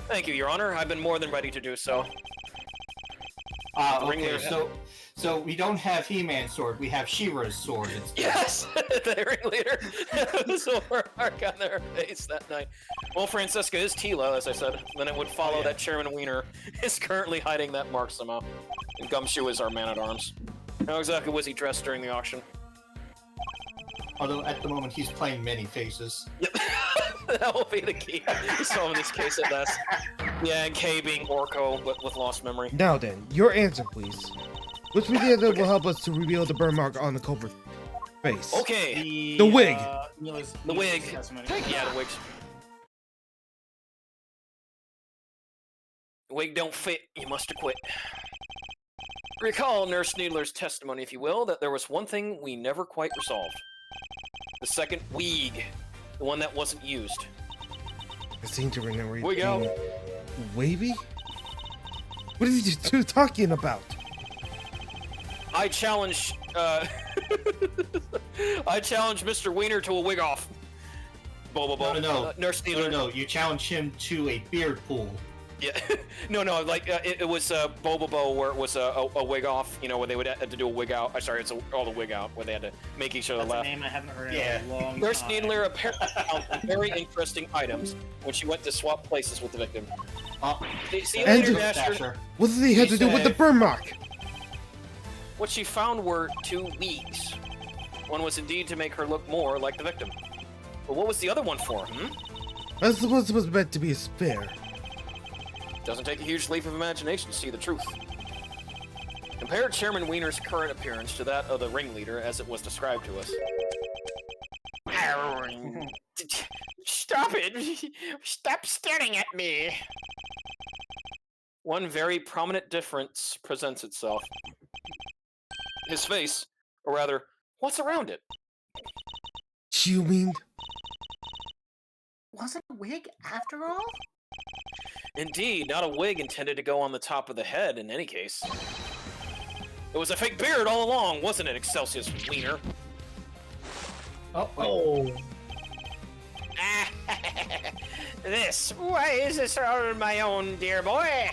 Thank you, Your Honor. I've been more than ready to do so. Okay, Ringleader. so we don't have He-Man's sword, we have She-Ra's sword instead. Yes! The ringleader was over mark on their face that night. Well, Francesca is Tila, as I said. Then it would follow that Chairman Wiener is currently hiding that mark somehow. And Gumshoe is our man-at-arms. How exactly was he dressed during the auction? Although at the moment he's playing many faces. Yep. That will be the key to solving this case at best. Yeah, and Kay being Orko, but with lost memory. Now then, your answer, please. Which media will help us to reveal the burn mark on the culprit's face? Okay. The wig. The wig. Yeah, the wigs. Wig don't fit. You must acquit. Recall Nurse Needler's testimony, if you will, that there was one thing we never quite resolved. The second wig. The one that wasn't used. I seem to remember Wig out. Wavy? What are you two talking about? I challenge, I challenge Mr. Wiener to a wig off. Bobo. No. Nurse Needler. No, you challenge him to a beard pool. Yeah, no, like it was Bobo where it was a wig off, you know, where they would have to do a wig out. I'm sorry, it's all the wig out where they had to make each other That's laugh. a name I haven't heard in a long time. Nurse Needler apparently found very interesting items when she went to swap places with the victim. See you later, Dasher. What does he have to do with the burn mark? What she found were 2 wigs. One was indeed to make her look more like the victim. But what was the other one for, I suppose it was meant to be a spare. Doesn't take a huge leap of imagination to see the truth. Compare Chairman Wiener's current appearance to that of the ringleader as it was described to us. Stop it! Stop staring at me! One very prominent difference presents itself. His face, or rather, what's around it? You mean? Was it a wig after all? Indeed, not a wig intended to go on the top of the head in any case. It was a fake beard all along, wasn't it, Excelsius Wiener? Oh. Why is this all my own, dear boy?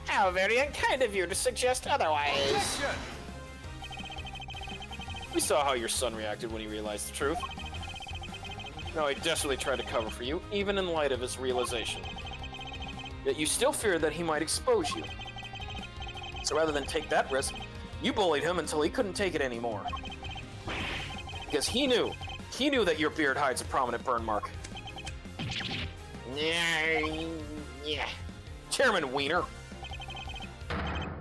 How very unkind of you to suggest otherwise. We saw how your son reacted when he realized the truth. Now he desperately tried to cover for you, even in light of his realization. Yet you still feared that he might expose you. So rather than take that risk, you bullied him until he couldn't take it anymore. Because he knew that your beard hides a prominent burn mark. Yeah. Chairman Wiener,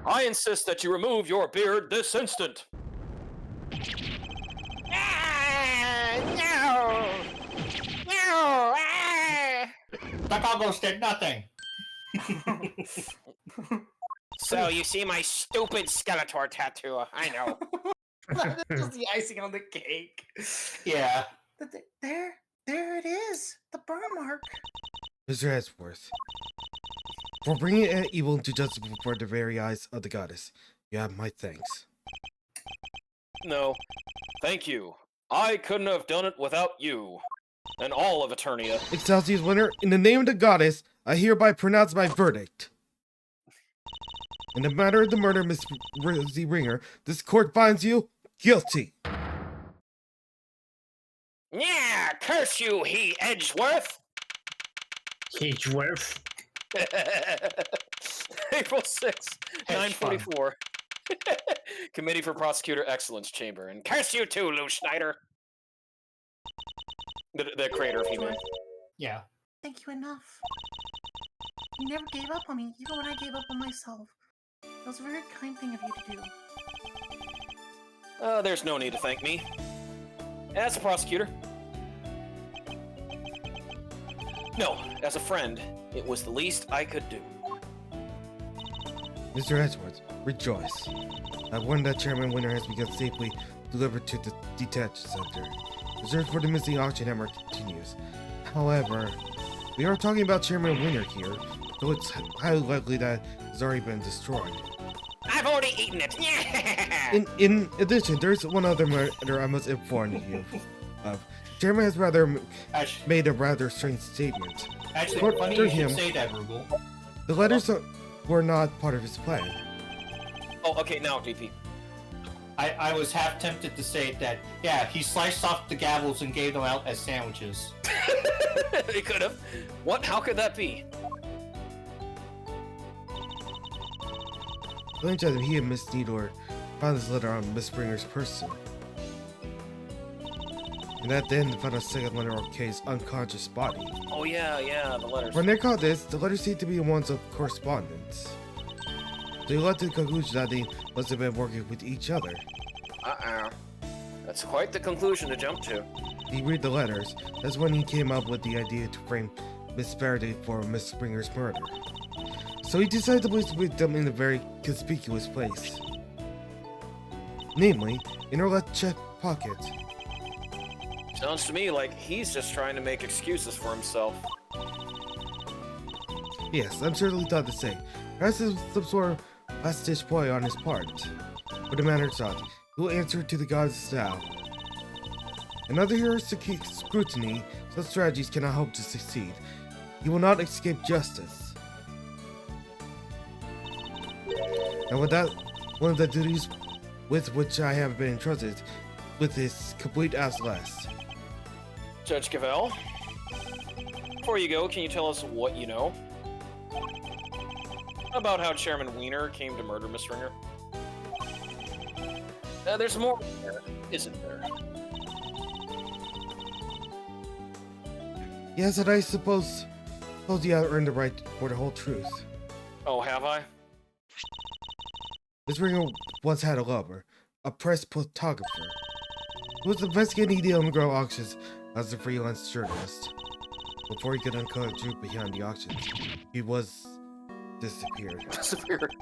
I insist that you remove your beard this instant. No! The goggles did nothing. So you see my stupid Skeletor tattoo. I know. That's just the icing on the cake. Yeah. There it is. The burn mark. Mr. Edgeworth, for bringing evil into justice before the very eyes of the goddess, you have my thanks. No, thank you. I couldn't have done it without you. And all of Eternia. Excelsius Winter, in the name of the goddess, I hereby pronounce my verdict. In the matter of the murder of Miss Rosie Ringer, this court finds you guilty. Yeah, curse you, he Edgeworth. Edgeworth. April 6th, 9:44. Committee for Prosecutor Excellence Chamber. And Curse you too, Lou Schneider. The creator of He-Man. Yeah. Thank you enough. You never gave up on me, even when I gave up on myself. That was a very kind thing of you to do. There's no need to thank me. As a prosecutor. No, as a friend, it was the least I could do. Mr. Edgeworth, rejoice. I warned that Chairman Winter has been safely delivered to the detention center. The search for the missing auction hammer continues. However, we are talking about Chairman Winter here, though it's highly likely that it's already been destroyed. I've already eaten it. In addition, there's one other matter I must inform you of. Chairman has made a rather strange statement. Actually, For funny you him, should say that, Rugal. the letters were not part of his plan. Oh, okay, now, DP. I was half tempted to say that, yeah, he sliced off the gavels and gave them out as sandwiches. He could have. What? How could that be? Later, he and Miss Needler found this letter on Miss Springer's person. And at the end, they found a second letter on Kay's unconscious body. Oh, yeah, the letters. When they caught this, the letters seemed to be ones of correspondence. They led to the conclusion that they must have been working with each other. That's quite the conclusion to jump to. He read the letters. That's when he came up with the idea to frame Miss Faraday for Miss Springer's murder. So he decided to place them in a very conspicuous place. Namely, in her left chest pocket. Sounds to me like he's just trying to make excuses for himself. Yes, I'm certainly thought the same. Perhaps it's some sort of last-ditch ploy on his part. But the matter is not. He will answer to the gods now. Another hero's scrutiny, such strategies cannot hope to succeed. He will not escape justice. And with that, one of the duties with which I have been entrusted with is complete as last. Judge Cavell, before you go, can you tell us what you know about how Chairman Wiener came to murder Miss Ringer? There's more there, isn't there? Yes, and I suppose you have earned the right for the whole truth. Oh, have I? Miss Ringer once had a lover, a press photographer, who was investigating the underground auctions as a freelance journalist. Before he could uncover the truth behind the auctions, he was disappeared. Disappeared.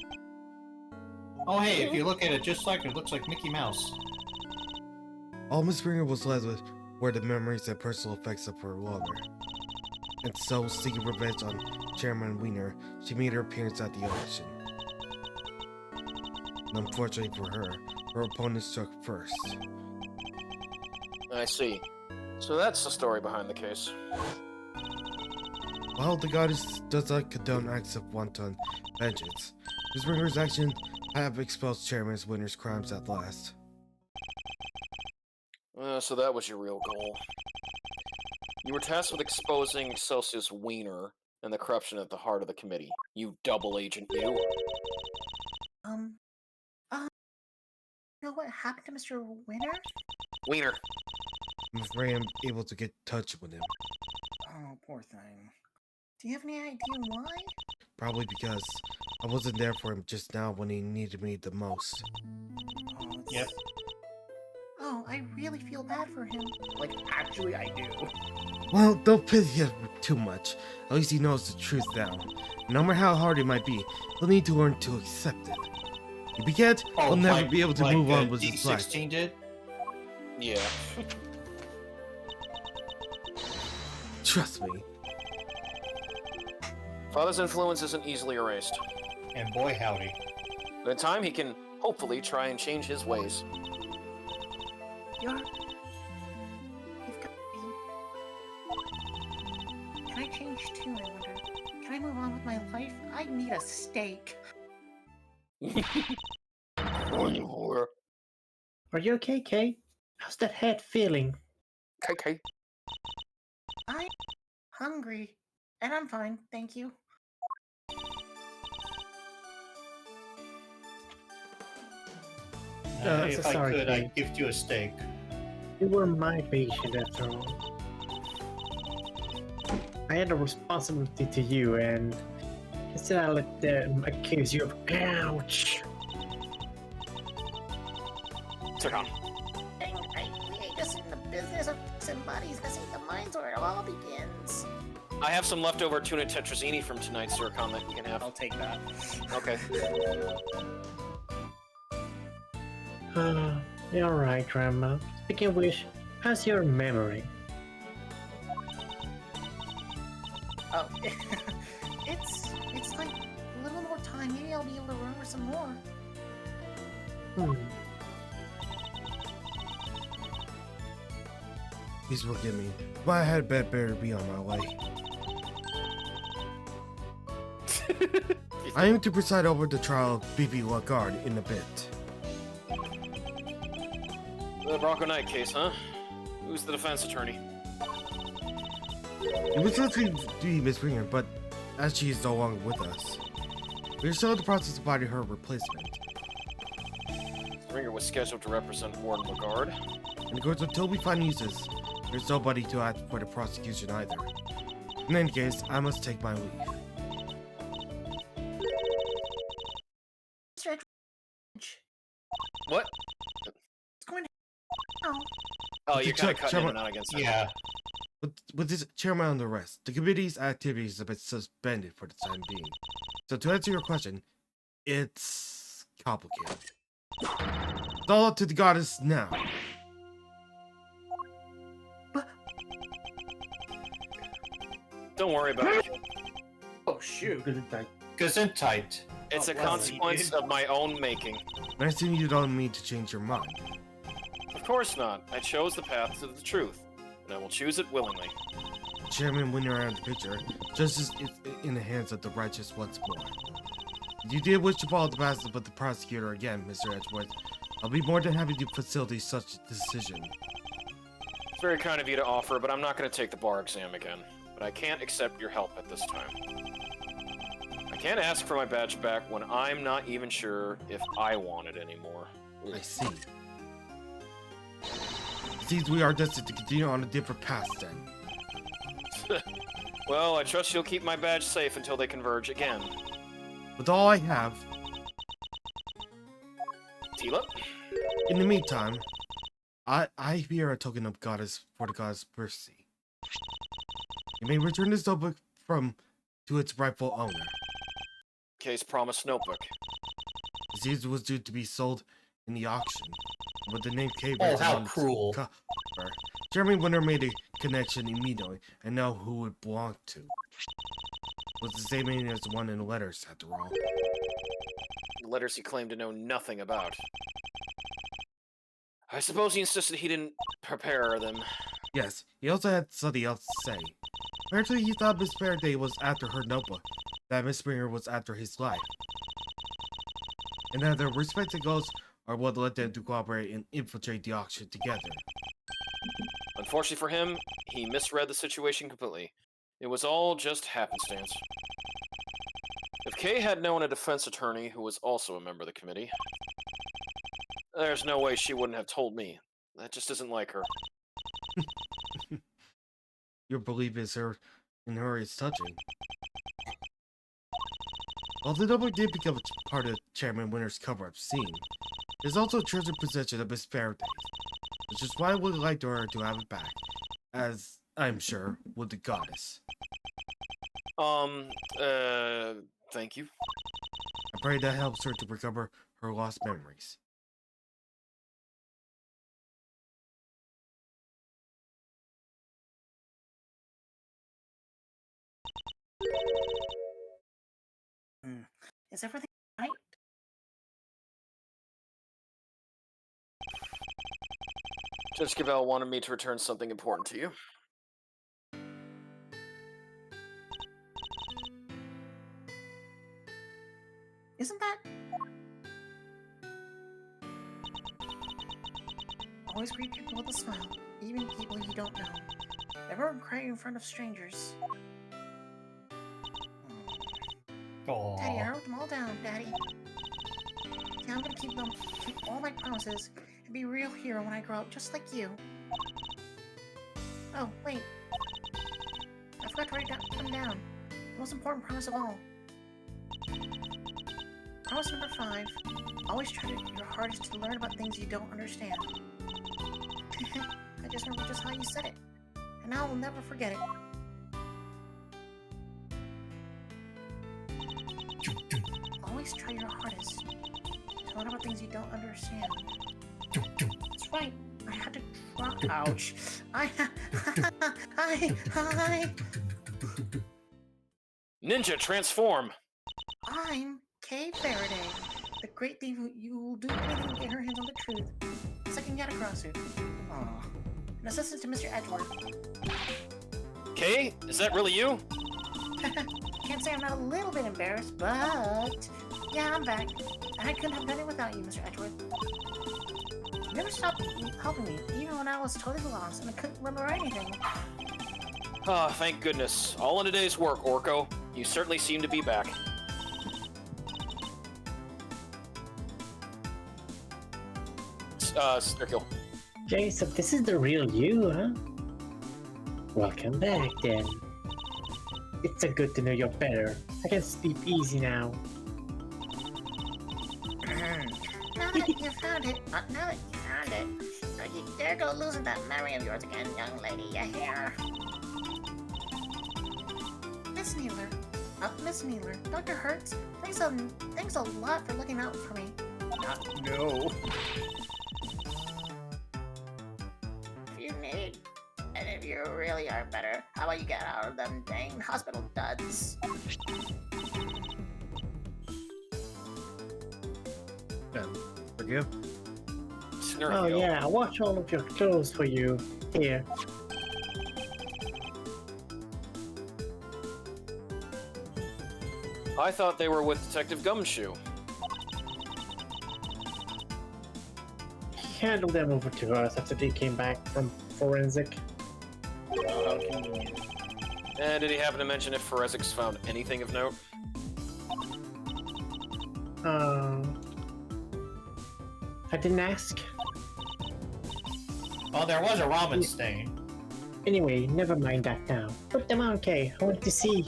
Oh hey, if you look at it just like it looks like Mickey Mouse. All Miss Springer was left with were the memories and personal effects of her lover. And so, seeking revenge on Chairman Wiener, she made her appearance at the auction. And unfortunately for her, her opponent struck first. I see. So that's the story behind the case. While the goddess does not condone acts of wanton vengeance, Miss Springer's actions have exposed Chairman Wiener's crimes at last. So that was your real goal. You were tasked with exposing Celsius Wiener and the corruption at the heart of the committee. You double agent, you. You know what happened to Mr. Winner? Wiener. I'm afraid I'm able to get in touch with him. Oh, poor thing. Do you have any idea why? Probably because I wasn't there for him just now when he needed me the most. Oh, Yep. Oh, I really feel bad for him. Like, actually, I do. Well, don't pity him too much. At least he knows the truth now. No matter how hard it might be, he'll need to learn to accept it. If he can't, he'll never be able to move on with his life. D16 did? Yeah. Trust me. Father's influence isn't easily erased. And boy howdy. But in time, he can hopefully try and change his ways. You've got me. Can I change too, I wonder? Can I move on with my life? I need a steak. Are you okay, Kay? How's that head feeling? Okay. I'm hungry. And I'm fine, thank you. If I sorry, could, Kay. I'd gift you a steak. You were my patient after all. I had a responsibility to you, and instead I let them accuse you of ouch. Took on. We ain't just in the business of fixing bodies. This ain't the mines where it all begins. I have some leftover tuna tetrazzini from tonight's Zircon that you can have. I'll take that. Okay. You're alright, Grandma. Speaking of which, how's your memory? Oh, it's like a little more time. Maybe I'll be able to remember some more. Please forgive me, but I had better be on my way. I aim to preside over the trial of B.B. Lagarde in a bit. The Bronco Knight case, huh? Who's the defense attorney? It was supposed to be Miss Springer, but as she is no longer with us, we are still in the process of finding her replacement. Springer was scheduled to represent Warden Lagarde. And of course, until we find uses, there's nobody to act for the prosecution either. In any case, I must take my leave. Mr. Edge, What? what's going on? Oh, The you're kind of check- cutting in check- and out against that. Yeah. With this chairman under arrest, the committee's activities have been suspended for the time being. So to answer your question, it's complicated. It's all up to the goddess now. Don't worry about it. Oh shoot. Gesundheit. It's a Oh, well, consequence you of my own making. And I assume you don't mean to change your mind. Of course not. I chose the path to the truth, and I will choose it willingly. Chairman, when you're out of the picture, justice is in the hands of the righteous once more. If you did wish to follow the path of the prosecutor again, Mr. Edgeworth, I'll be more than happy to facilitate such a decision. It's very kind of you to offer, but I'm not going to take the bar exam again. But I can't accept your help at this time. I can't ask for my badge back when I'm not even sure if I want it anymore. I see. It seems we are destined to continue on a different path then. Well, I trust you'll keep my badge safe until they converge again. With all I have, Tila? in the meantime, I bear a token of goddess for the goddess mercy. You may return this notebook to its rightful owner. Case promised notebook. It seems it was due to be sold in the auction, with the name K. Oh, how on its cruel. cover. Jeremy Winter made a connection immediately and know who it belonged to. It was the same name as the one in the letters, after all. Letters he claimed to know nothing about. I suppose he insisted he didn't prepare them. Yes, he also had something else to say. Apparently, he thought Miss Faraday was after her notebook, that Miss Springer was after his life, and that their respective goals are what led them to cooperate and infiltrate the auction together. Unfortunately for him, he misread the situation completely. It was all just happenstance. If Kay had known a defense attorney who was also a member of the committee, there's no way she wouldn't have told me. That just isn't like her. Your belief in her is touching. While the notebook did become a part of Chairman Winter's cover-up scene, it is also a treasured possession of Miss Faraday, which is why I would like her to have it back, as I'm sure would the goddess. Thank you. I pray that helps her to recover her lost memories. Is everything right? Judge Gabel wanted me to return something important to you. Isn't that? Always greet people with a smile, even people you don't know. Never cry in front of strangers. Daddy, I wrote them all down, Daddy. Yeah, I'm gonna keep all my promises, and be a real hero when I grow up, just like you. Oh, wait. I forgot to write them down. The most important promise of all. Promise number 5. Always try your hardest to learn about things you don't understand. I just remember just how you said it, and I will never forget it. Always try your hardest to learn about things you don't understand. That's right. I had to try. Ouch. I. Ninja, transform! I'm Kay Faraday. The great thief you will do anything to get her hands on the truth. Second Yatacross. Aww. An assistant to Mr. Edgeworth. Kay, is that really you? Can't say I'm not a little bit embarrassed, but yeah, I'm back. And I couldn't have done it without you, Mr. Edgeworth. You never stopped helping me, even when I was totally lost and I couldn't remember anything. Ah, thank goodness. All in a day's work, Orko. You certainly seem to be back. Snurkill. Jay, so this is the real you, huh? Welcome back, then. It's so good to know you're better. I can sleep easy now. Now that you found it, you dare go losing that memory of yours again, young lady, you hear? Miss Needler, Dr. Hertz, thanks a lot for looking out for me. No. If you need, and if you really are better, how about you get out of them dang hospital duds? Forgive? Oh yeah, I watch all of your clothes for you. Here. I thought they were with Detective Gumshoe. He handled them over to us after they came back from forensic. And did he happen to mention if forensics found anything of note? I didn't ask. Oh, there was a ramen stain. Anyway, never mind that now. Put them on, Kay. I want to see.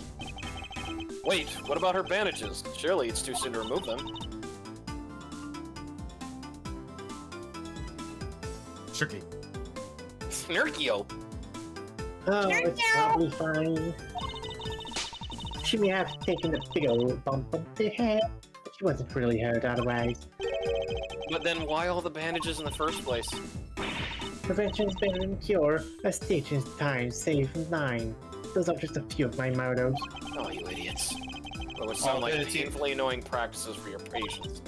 Wait, what about her bandages? Surely it's too soon to remove them. Tricky. Snurkio. Oh, it's probably fine. She may have taken a big old bump on the head, but she wasn't really hurt otherwise. But then why all the bandages in the first place? Prevention is better than cure. A stitch in time saves 9. Those are just a few of my mottos. Oh, you idiots. That would sound like painfully annoying practices for your patients.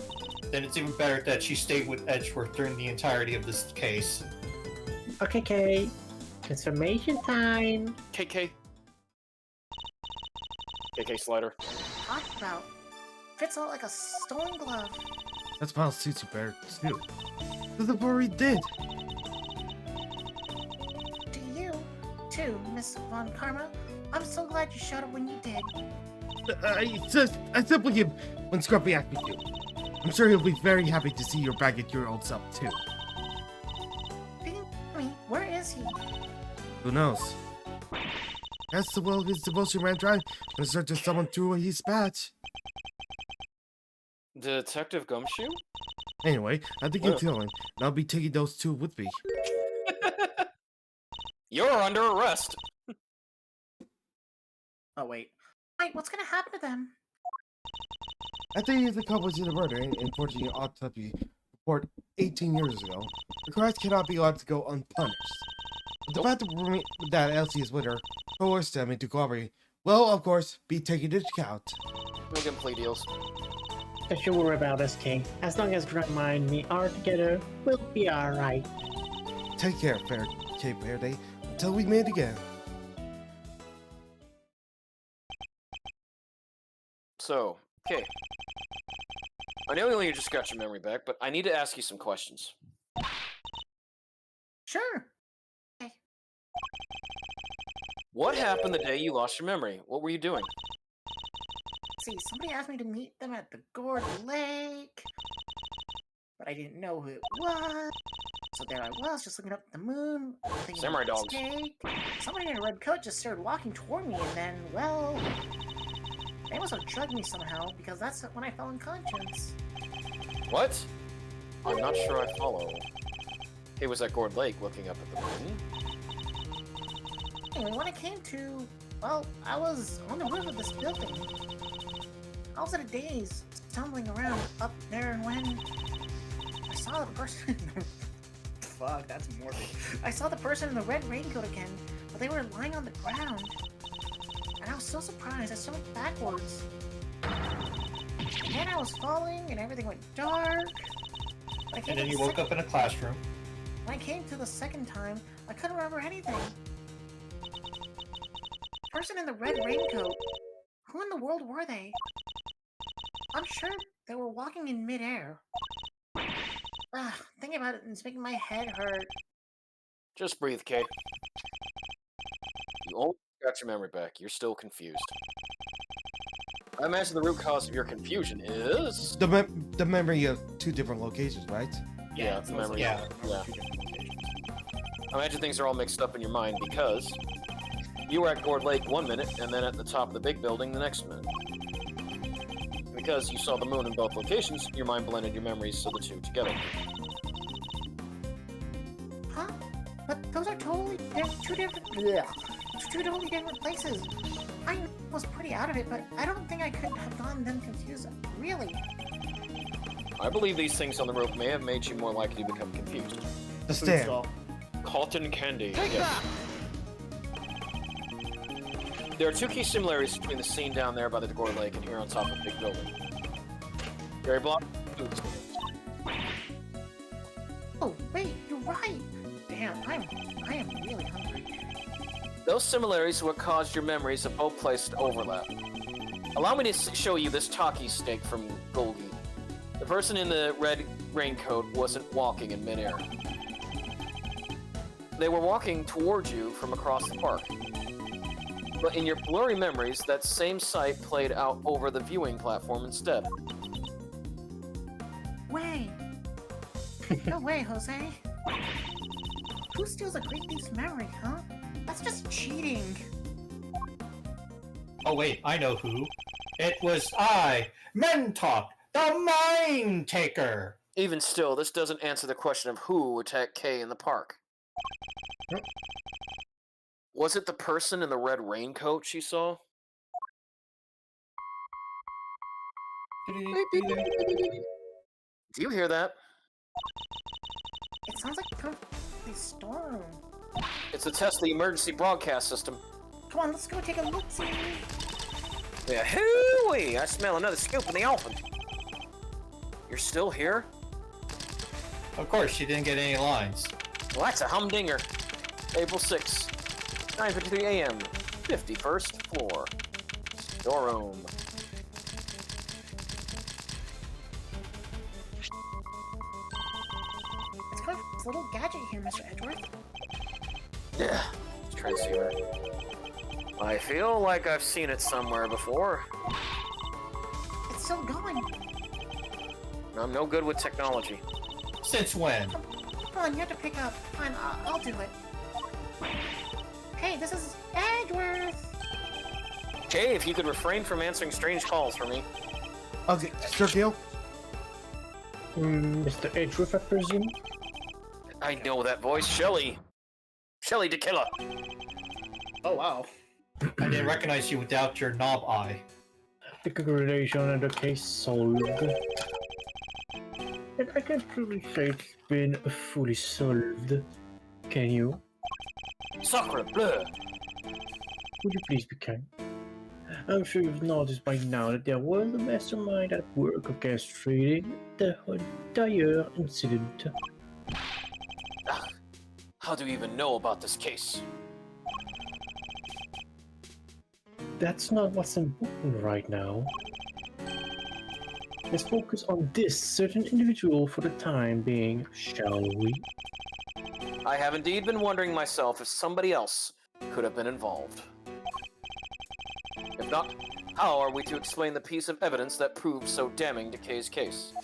Then it's even better that she stayed with Edgeworth during the entirety of this case. Okay, Kay. Transformation time. KK Slider. Talk about. Fits out like a stone glove. That smile suits you better too. That's what we did. To you, too, Miss Von Karma. I'm so glad you showed up when you did. I simply give when Scruffy asked me to. I'm sure he'll be very happy to see you're back at your old self too. Where is he? Who knows? That's the will of his devotion ran dry in search of someone threw away his badge. Detective Gumshoe? Anyway, I think you're telling, and I'll be taking those two with me. You're under arrest. Oh, wait. Wait, what's gonna happen to them? I think he's accomplice in the murder and forging an autopsy report 18 years ago. The crimes cannot be allowed to go unpunished. But the fact that Elsie is with her coerced them into cooperate will, of course, be taken into account. No good plea deals. Don't you worry about us, King. As long as Grandma and me are together, we'll be alright. Take care, Cape Verde, until we meet again. So, okay. I know you just got your memory back, but I need to ask you some questions. Sure. Okay. What happened the day you lost your memory? What were you doing? See, somebody asked me to meet them at the Gourd Lake, but I didn't know who it was. So there I was, just looking up at the moon, thinking Samurai about dogs. mistake. Somebody in a red coat just started walking toward me, and then, well, they must have drugged me somehow, because that's when I fell unconscious. What? I'm not sure I follow. He was at Gourd Lake looking up at the moon. Anyway, when I came to, well, I was on the roof of this building. I was in a daze, stumbling around up there, and when I saw the person Fuck, that's morbid. I saw the person in the red raincoat again, but they were lying on the ground. And I was so surprised, I stumbled backwards. And then I was falling, and everything went dark. And then you woke up in a classroom. When I came to the second time, I couldn't remember anything. The person in the red raincoat, Who in the world were they? I'm sure they were walking in midair. Thinking about it is making my head hurt. Just breathe, Kay. You only got your memory back. You're still confused. I imagine the root cause of your confusion is... The memory of two different locations, right? Yeah, the memory. Yeah. I imagine things are all mixed up in your mind because you were at Gourd Lake 1 minute and then at the top of the big building the next minute. Because you saw the moon in both locations, your mind blended your memories of the two together. Huh? But those are totally two totally different places. I was pretty out of it, but I don't think I could have gotten them confused. Really? I believe these things on the rope may have made you more likely to become confused. The stand. Cotton candy. Yes. There are two key similarities between the scene down there by the Gourd Lake and here on top of the big building. Gary Block. Oh, wait, you're right. Damn, I am really hungry. Those similarities are what caused your memories of both places to overlap. Allow me to show you this Taki steak from Golgi. The person in the red raincoat wasn't walking in midair. They were walking towards you from across the park. But in your blurry memories, that same sight played out over the viewing platform instead. Wait. No way, Jose. Who steals a great thief's memory, huh? That's just cheating. Oh wait, I know who. It was I, Mentok, the Mind Taker. Even still, this doesn't answer the question of who attacked Kay in the park. Was it the person in the red raincoat she saw? Do you hear that? It sounds like a storm. It's a test of the emergency broadcast system. Come on, let's go take a look-see. Yeah, hooey! I smell another scoop in the oven. You're still here? Of course, she didn't get any lines. Well, that's a humdinger. April 6th, 9:53 a.m., 51st floor. Storeroom. It's coming from this little gadget here, Mr. Edgeworth. Yeah, let's try to see where. I feel like I've seen it somewhere before. It's still going. I'm no good with technology. Since when? Come on, you have to pick up. Fine, I'll do it. Hey, this is Edgeworth! Jay, if you could refrain from answering strange calls for me. Okay, Sir Gil? Mr. Edgeworth, I presume? I know that voice. Shelly. Shelly DeKilla. Oh, wow. I didn't recognize you without your knob eye. The congratulations on the case solved. And I can't truly say it's been fully solved. Can you? Sacre bleu. Would you please be kind? I'm sure you've noticed by now that there was a mastermind at work orchestrating the entire incident. How do you even know about this case? That's not what's important right now. Let's focus on this certain individual for the time being, shall we? I have indeed been wondering myself if somebody else could have been involved. If not, how are we to explain the piece of evidence that proved so damning to Kay's case?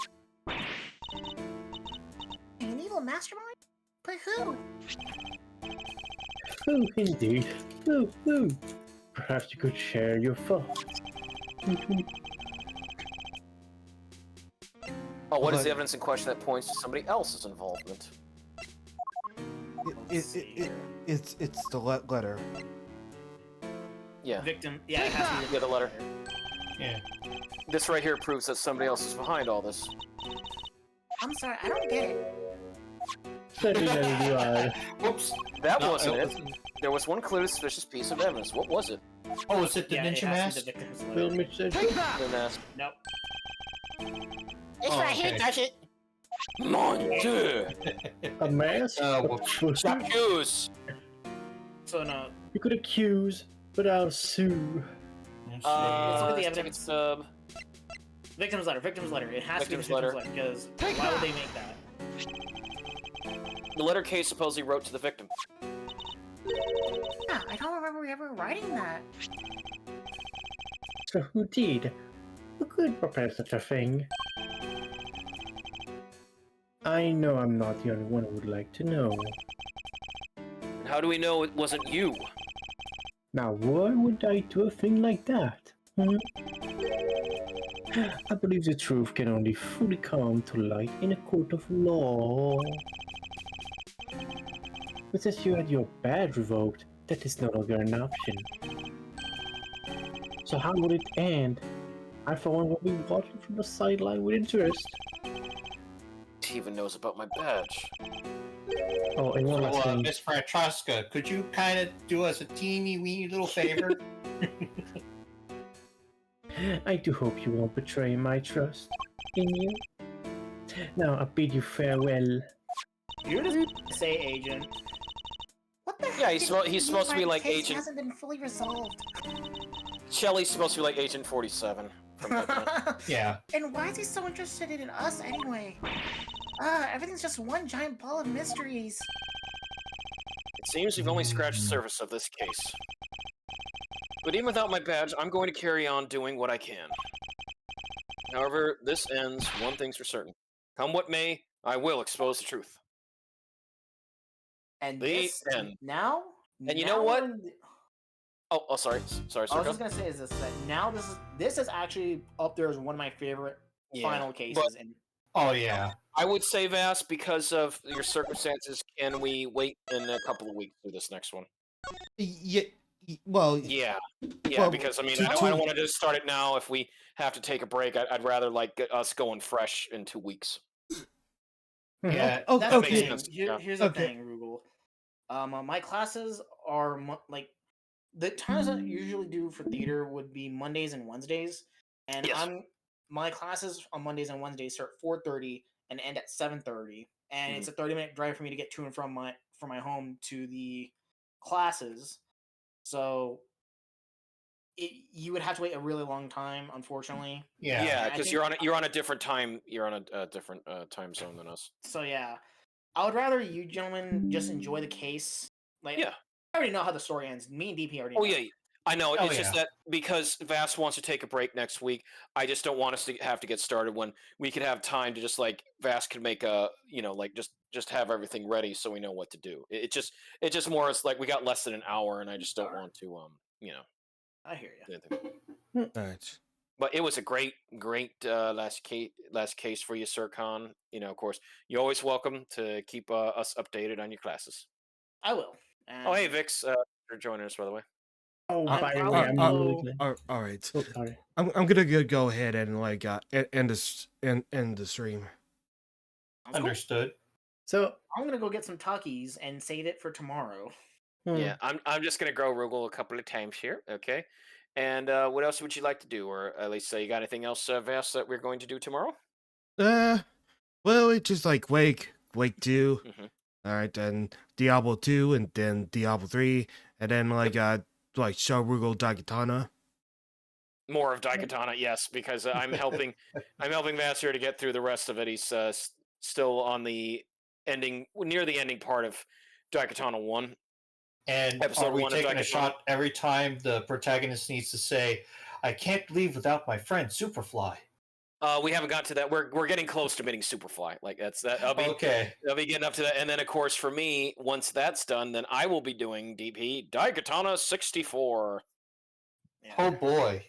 An evil mastermind? But who? Oh, indeed. Oh. Perhaps you could share your thoughts. Oh, what is the evidence in question that points to somebody else's involvement? It's the letter. Yeah. Victim. Yeah, it has to be Yeah, the letter. Yeah. This right here proves that somebody else is behind all this. I'm sorry, I don't get it. Whoops. That No, wasn't it it. wasn't. There was one clearly suspicious piece of evidence. What was it? Oh, is it the Yeah, it ninja has to mask? be the victim's Well, letter. Mr. Didn't ask. Nope. It's Oh, right here, okay. touch it. Mon Dieu! A mask? Whoops. Accuse! So, no. You could accuse, but I'll sue. Let's look at the take evidence. a sub. Victim's letter. Victim's letter. It has Victim's to be the letter. victim's letter because why would they make that? The letter K supposedly wrote to the victim. Yeah, I don't remember ever writing that. So who did? Who could prepare such a thing? I know I'm not the only one who would like to know. And how do we know it wasn't you? Now, why would I do a thing like that? I believe the truth can only fully come to light in a court of law. But since you had your badge revoked, that is no longer an option. So how would it end? I for one will be watching from the sideline with interest. He even knows about my badge. Oh, and one last thing. Miss Fratrosca, could you kind of do us a teeny weeny little favor? I do hope you won't betray my trust in you. Now I bid you farewell. You're just say agent. What the Yeah, heck he's do you he's mean supposed to be my like case Agent. hasn't been fully resolved. Shelly's supposed to be like Agent 47 from Batman. Yeah. And why is he so interested in us anyway? Everything's just one giant ball of mysteries. It seems we've only scratched the surface of this case. But even without my badge, I'm going to carry on doing what I can. However, this ends, one thing's for certain. Come what may, I will expose the truth. And The this end. now. And you now know what? we're in the- Oh, sorry. Sorry, I was Circo. just gonna say is this that now this is actually up there as one of my favorite final cases. And Oh yeah. I would say, Vass, because of your circumstances, can we wait in a couple of weeks to do this next one? Yeah. Well. Yeah, Well, because I mean, to- I don't want to just start it now. If we have to take a break, I'd rather like get us going fresh in 2 weeks. Yeah. Oh, that's okay. the thing. sense, Here- yeah. Here's the Okay. thing, Rugal. My classes are like the times I usually do for theater would be Mondays and Wednesdays, and Yes. my classes on Mondays and Wednesdays start 4:30 and end at 7:30, and it's a 30-minute drive for me to get to and from my home to the classes. So you would have to wait a really long time, unfortunately. Yeah. Yeah, I because think- you're on a different time. You're on a different time zone than us. So yeah, I would rather you gentlemen just enjoy the case. Like, Yeah. I already know how the story ends. Me and DP already. Oh know. yeah, I know. Oh, It's just yeah. that because Vass wants to take a break next week, I just don't want us to have to get started when we could have time to just like Vass could make a like just have everything ready so we know what to do. It just more is like we got less than an hour and I just don't want to I hear you. All right. But it was a great last case for you, Sircon. Of course, you're always welcome to keep us updated on your classes. I will. Oh hey Vix, for joining us by the way. Oh, I'm by the probably way, I'm low. really glad. All right. Oh, sorry. I'm gonna go ahead and like end the stream. Sounds cool. Understood. So, I'm gonna go get some Takis and save it for tomorrow. Yeah, I'm just gonna grow Rugal a couple of times here, okay? And what else would you like to do, or at least you got anything else, Vass, that we're going to do tomorrow? Well, it's just like Wake 2. Mm-hmm. All right, then Diablo 2, and then Diablo 3, and then like Show Rugal Daikatana. More of Daikatana, yes, because I'm helping Vass here to get through the rest of it. He's still on the near the ending part of Daikatana 1. And Episode are we 1 of taking a Daikatana. shot every time the protagonist needs to say, "I can't leave without my friend Superfly"? We haven't got to that. We're getting close to meeting Superfly. Like that's that. I'll be getting up to that, and then of course for me, once that's done, then I will be doing DP Daikatana 64. Oh boy.